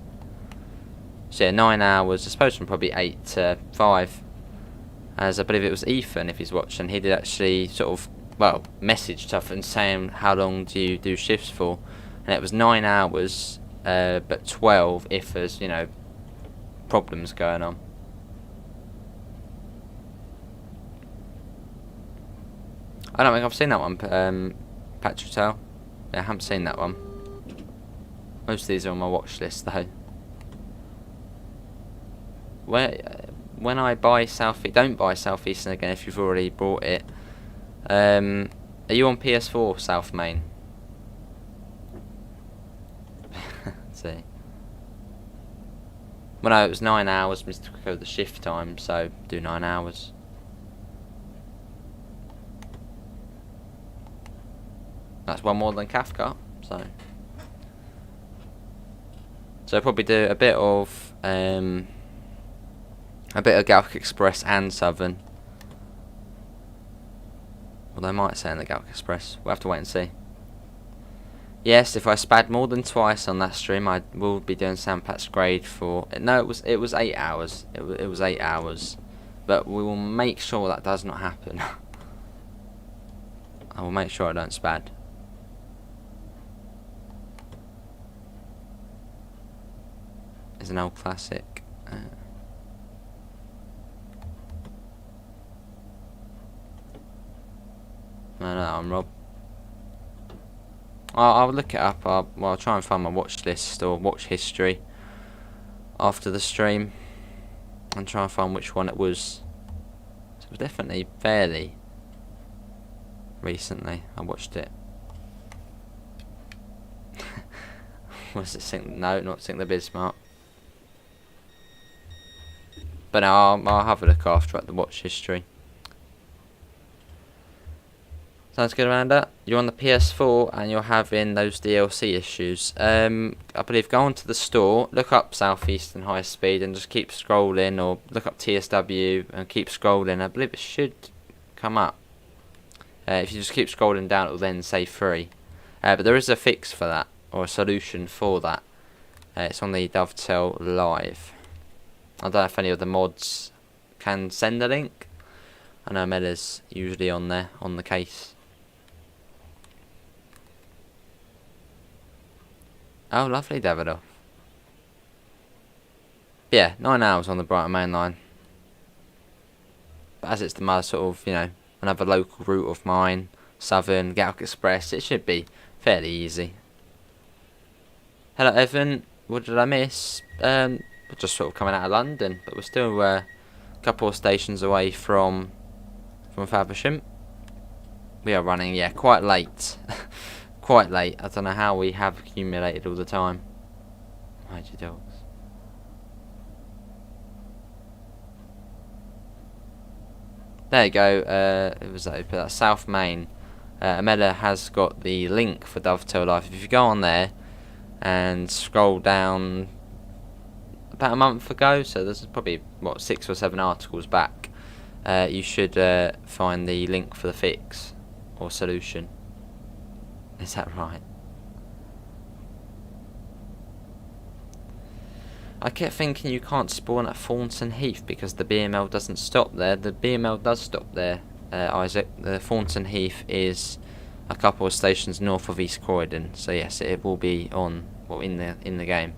So yeah, 9 hours, I suppose from probably 8 to 5. As I believe it was Ethan, if he's watching, he did actually sort of, well, message stuff and saying how long do you do shifts for, and it was 9 hours, but 12 if there's, you know, problems going on. I don't think I've seen that one, Patrick Tell. Yeah, I haven't seen that one. Most of these are on my watch list though. When I buy don't buy Southeastern again if you've already bought it. Are you on PS4 South Main? Let's see. Well, no, it was 9 hours, Mr. Quicker, the shift time, so do 9 hours. That's one more than Kafka, so probably do a bit of Galc Express and Southern. Well, they might say in the Galc Express. We'll have to wait and see. Yes, if I spad more than twice on that stream, I will be doing Sandpat's grade for. No, it was 8 hours. It was 8 hours, but we will make sure that does not happen. I will make sure I don't spad. It's an old classic. No, I'm Rob. I'll look it up. I'll try and find my watch list or watch history after the stream and try and find which one it was. It was definitely fairly recently. I watched it. Was it Sync? No, not Sync the Bismarck. But no, I'll have a look after at the watch history. Sounds good, Amanda. You're on the PS4 and you're having those DLC issues. I believe go onto the store, look up Southeastern High Speed and just keep scrolling, or look up TSW and keep scrolling. I believe it should come up. If you just keep scrolling down, it will then say free. But there is a fix for that, or a solution for that. It's on the Dovetail Live. I don't know if any of the mods can send a link. I know Mella's usually on there, on the case. Oh, lovely, Davidoff. Yeah, 9 hours on the Brighton main line. But as it's the most sort of, you know, another local route of mine, Southern, Galc Express, it should be fairly easy. Hello, Evan. What did I miss? We're just sort of coming out of London, but we're still a couple of stations away from Faversham. We are running, yeah, quite late. Quite late. I don't know how we have accumulated all the time. Hide your dogs. There you go. It was that South Main. Amela has got the link for Dovetail Live. If you go on there and scroll down about a month ago, so there's probably what 6 or 7 articles back, you should find the link for the fix or solution. Is that right? I kept thinking you can't spawn at Thornton Heath because the BML doesn't stop there. The BML does stop there, Isaac. The Thornton Heath is a couple of stations north of East Croydon, so yes, it will be on, well, in the game.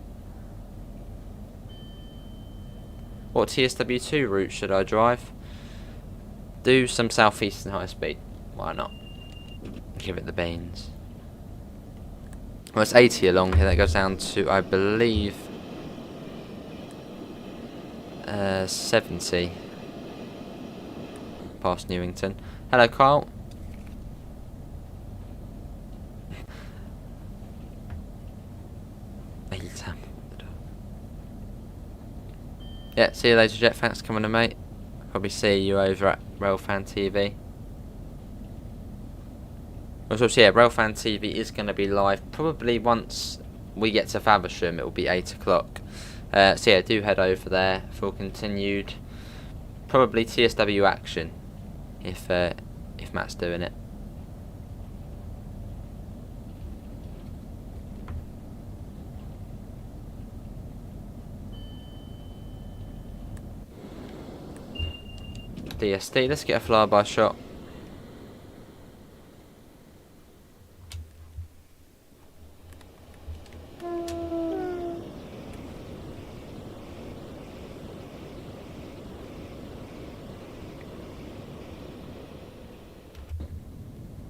What TSW2 route should I drive? Do some Southeastern High Speed. Why not? Give it the beans. Well, it's 80 along here. That goes down to, I believe, 70 past Newington. Hello, Carl. Yeah, see you later, Jet. Thanks for coming in, mate. Probably see you over at Railfan TV. So yeah, Railfan TV is going to be live probably once we get to Faversham. It will be 8 o'clock. So yeah, do head over there for continued, probably TSW action, if Matt's doing it. DST, let's get a flyby shot.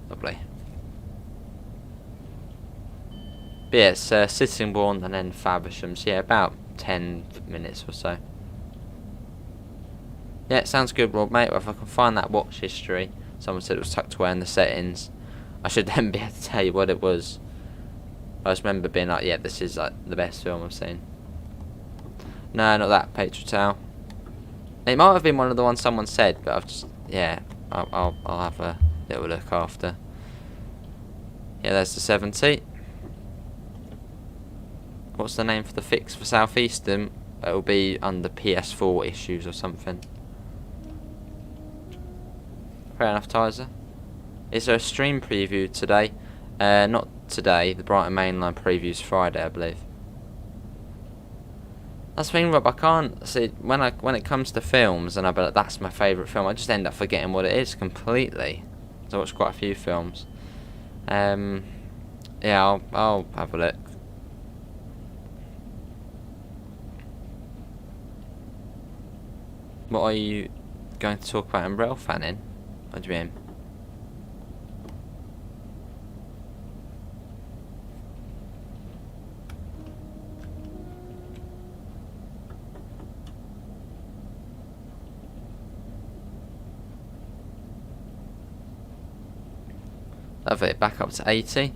Lovely. But yeah, it's Sittingbourne and then Faversham, so yeah, about 10 minutes or so. Yeah, it sounds good, Rob, mate. If I can find that watch history, someone said it was tucked away in the settings, I should then be able to tell you what it was. I just remember being like, yeah, this is like the best film I've seen. No, not that, Patriot. It might have been one of the ones someone said, but I've just, yeah, I'll have a little look after. Yeah, there's the 70. What's the name for the fix for Southeastern? It'll be under PS4 issues or something. Fair enough, Tizer. Is there a stream preview today? Not today. The Brighton Mainline preview's Friday, I believe. That's the thing, Rob. I can't see when it comes to films, and I be like, that's my favourite film. I just end up forgetting what it is completely. So I watched quite a few films. Yeah, I'll have a look. What are you going to talk about in Railfanning? What do you mean? Love it, back up to 80.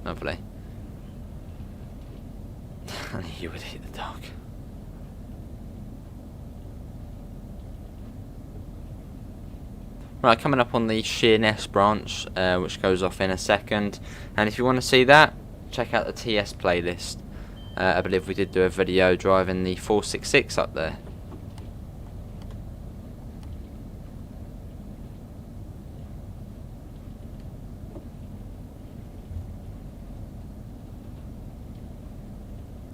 Lovely. I knew you would hit the dog. Right, coming up on the Sheerness branch, which goes off in a second. And if you want to see that, check out the TS playlist. I believe we did do a video driving the 466 up there.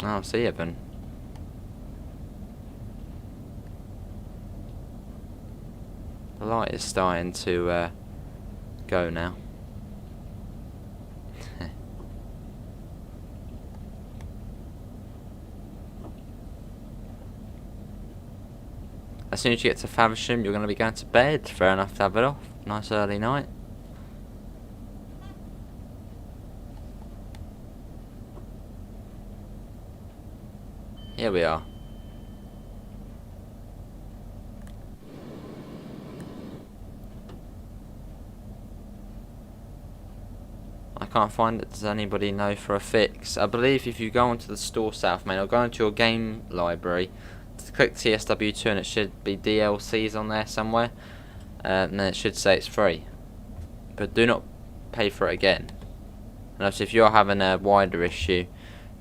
Oh, see you, Ben. The light is starting to go now. As soon as you get to Faversham, you're going to be going to bed. Fair enough to have it off. Nice early night. Here we are. I can't find it. Does anybody know for a fix? I believe if you go onto the store South Main or go into your game library, click TSW2 and it should be DLCs on there somewhere, and then it should say it's free. But do not pay for it again. And also if you're having a wider issue,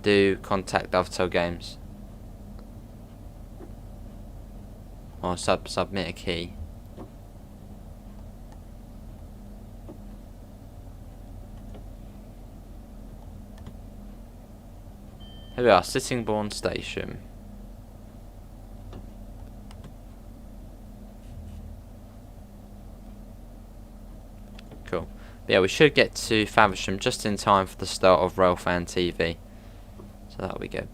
do contact Dovetail Games. Or submit a key. Here we are, Sittingbourne Station. Cool. But yeah, we should get to Faversham just in time for the start of Railfan TV. So that'll be good.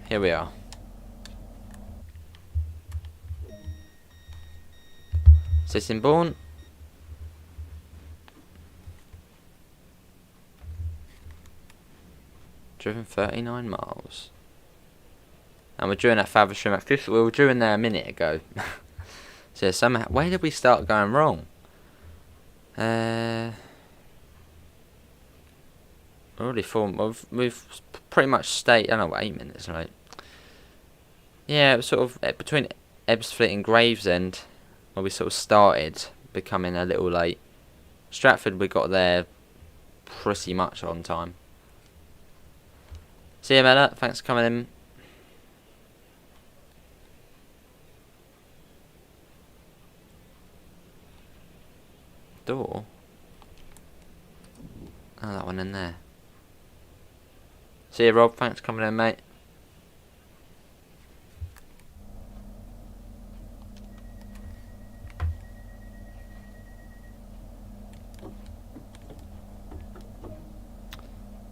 Here we are. Sittingbourne. Driven 39 miles. And we're doing that Faversham at 50. We were doing there a minute ago. So somehow, where did we start going wrong? Already thought we've pretty much stayed. I don't know, 8 minutes, right? Yeah, it was sort of between Ebbsfleet and Gravesend where we sort of started becoming a little late. Stratford we got there pretty much on time. See you, Mella. Thanks for coming in. Door. Oh, that one in there. See you, Rob. Thanks for coming in, mate.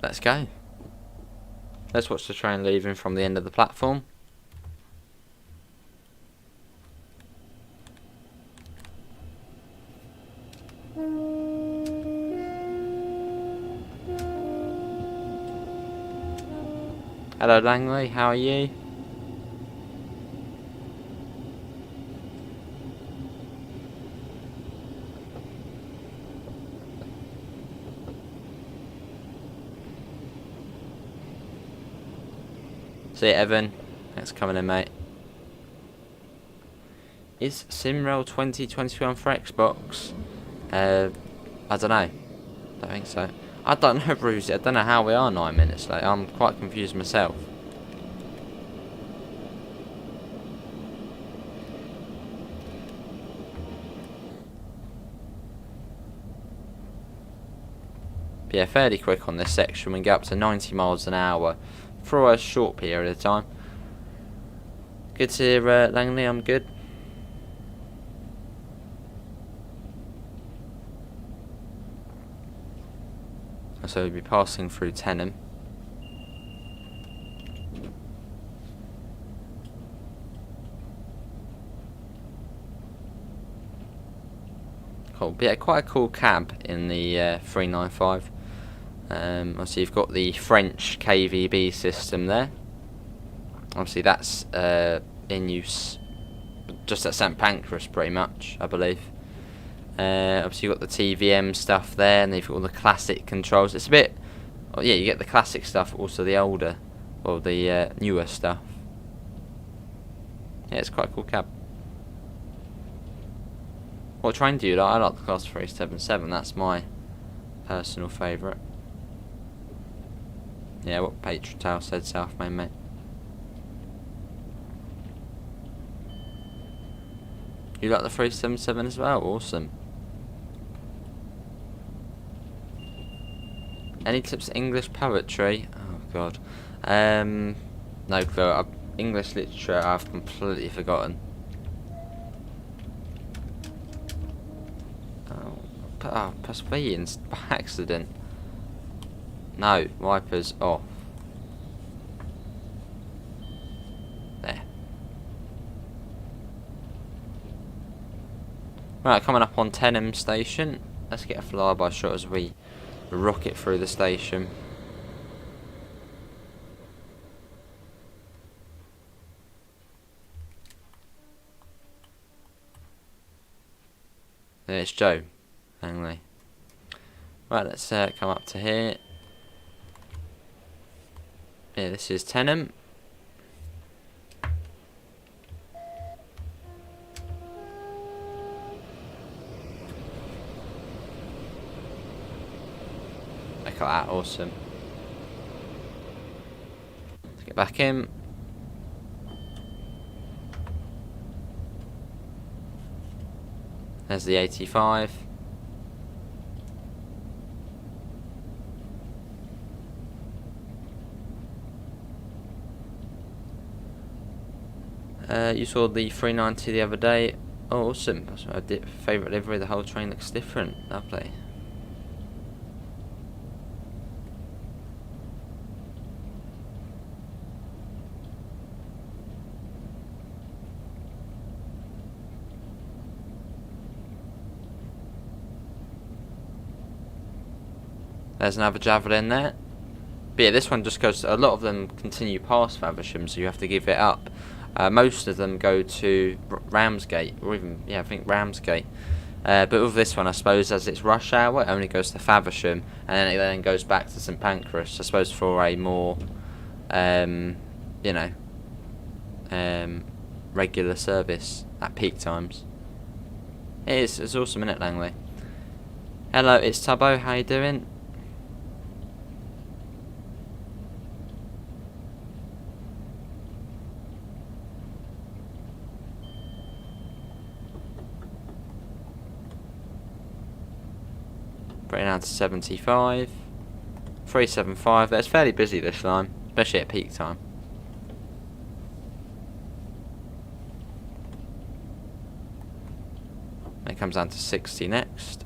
Let's go. Let's watch the train leaving from the end of the platform. Hello Langley, how are you? See you, Evan. Thanks for coming in, mate. Is Simrail 2021 for Xbox? I don't know. Don't think so. I don't know, Bruce. I don't know how we are 9 minutes late. I'm quite confused myself. But yeah, fairly quick on this section. We can get up to 90 miles an hour for a short period of time. Good to hear, Langley. I'm good. So we'll be passing through Tenham. Cool. But yeah, quite a cool cab in the 395. Obviously you've got the French KVB system there. Obviously that's in use just at St Pancras pretty much, I believe. Obviously you've got the TVM stuff there, and you've got all the classic controls. It's a bit, oh yeah, you get the classic stuff, also the older, or the newer stuff. Yeah, it's quite a cool cab. What train do you like? I like the Class 377, that's my personal favourite. Yeah, what Patriot Tale said, South Main, mate. You like the 377 as well? Awesome. Any tips English poetry? Oh god. No clue. English literature I've completely forgotten. Oh, press V by accident. No, wipers off. There. Right, coming up on Tenham Station. Let's get a flyby shot as we rocket through the station. There's Joe Langley. Right, let's come up to here. Yeah, this is Tenham. Look at that, awesome. Let's get back in. There's the 85. You saw the 390 the other day. Oh, awesome. That's my favourite livery. The whole train looks different. Lovely. There's another Javelin there. But yeah, this one just goes, a lot of them continue past Faversham, so you have to give it up. Most of them go to Ramsgate, or even, yeah, I think Ramsgate. But with this one, I suppose, as it's rush hour, it only goes to Faversham, and then it then goes back to St Pancras, I suppose, for a more, you know, regular service at peak times. It's awesome, isn't it, Langley? Hello, it's Tubbo, how you doing? Bring it down to 75. 375. That's fairly busy this line, especially at peak time. It comes down to 60 next.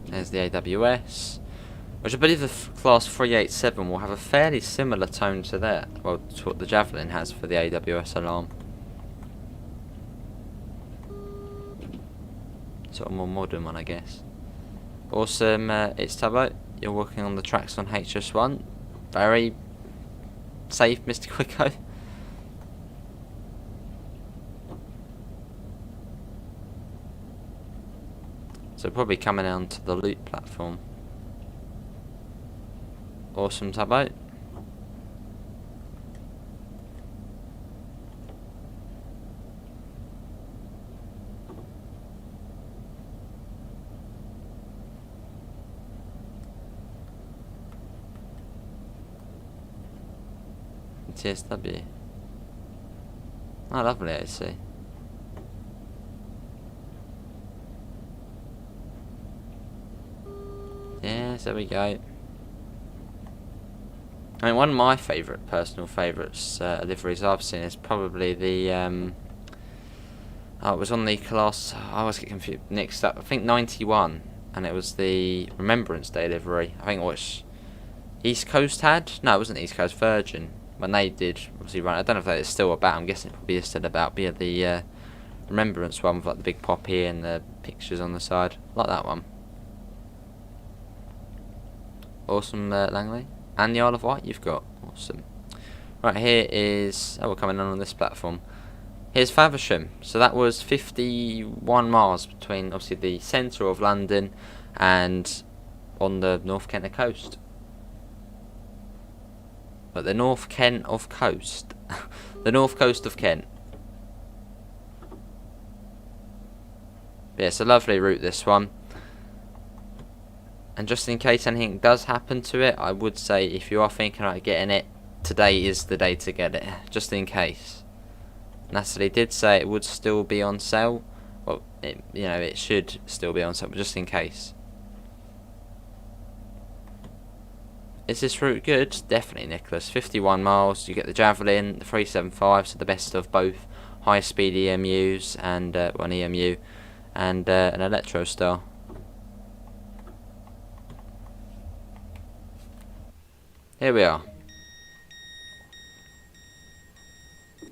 There's the AWS, which I believe the class 387 will have a fairly similar tone to that, well, to what the Javelin has for the AWS alarm. Sort of more modern one, I guess. Awesome, it's Tubbo. You're working on the tracks on HS1. Very safe, Mr. Quicko. So probably coming down to the loop platform. Awesome, Tubbo. TSW. Oh, lovely, I see. Yes, there we go. I mean, one of my personal favourites liveries I've seen is probably the oh, it was on the class, I always get confused, mixed up, I think 91, and it was the Remembrance Day livery. I think it was East Coast had? No, it wasn't East Coast, Virgin. When they did obviously run, I don't know if that is still about, I'm guessing it probably is still about, but yeah, the Remembrance one with like the big poppy and the pictures on the side, like that one. Awesome, Langley. And the Isle of Wight you've got. Awesome. Right, here is, oh, we're coming on this platform. Here's Faversham. So that was 51 miles between obviously the centre of London and on the North Kent coast. But the North Kent of coast. The North Coast of Kent. Yeah, it's a lovely route, this one. And just in case anything does happen to it, I would say if you are thinking about getting it, today is the day to get it. Just in case. Natalie did say it would still be on sale. Well, it should still be on sale, but just in case. Is this route good? Definitely, Nicholas. 51 miles. You get the Javelin, the 375, so the best of both high-speed EMUs and one EMU, and an Electro Star. Here we are. But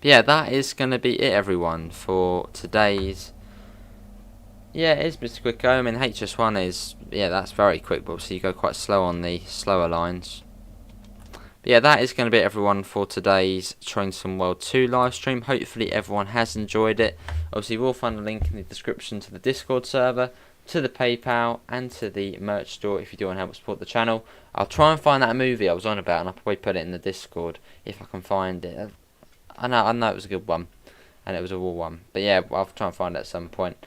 yeah, that is going to be it, everyone, for today's. Yeah, it is Mr. Quick Go. I mean, HS1 is, yeah, that's very quick, but obviously you go quite slow on the slower lines. But yeah, that is going to be it, everyone, for today's Train World 2 live stream. Hopefully everyone has enjoyed it. Obviously, we'll find a link in the description to the Discord server, to the PayPal, and to the merch store if you do want to help support the channel. I'll try and find that movie I was on about, and I'll probably put it in the Discord if I can find it. I know it was a good one, and it was a war one. But yeah, I'll try and find it at some point.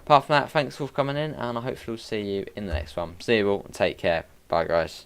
Apart from that, thanks for coming in, and I hopefully will see you in the next one. See you all, take care. Bye, guys.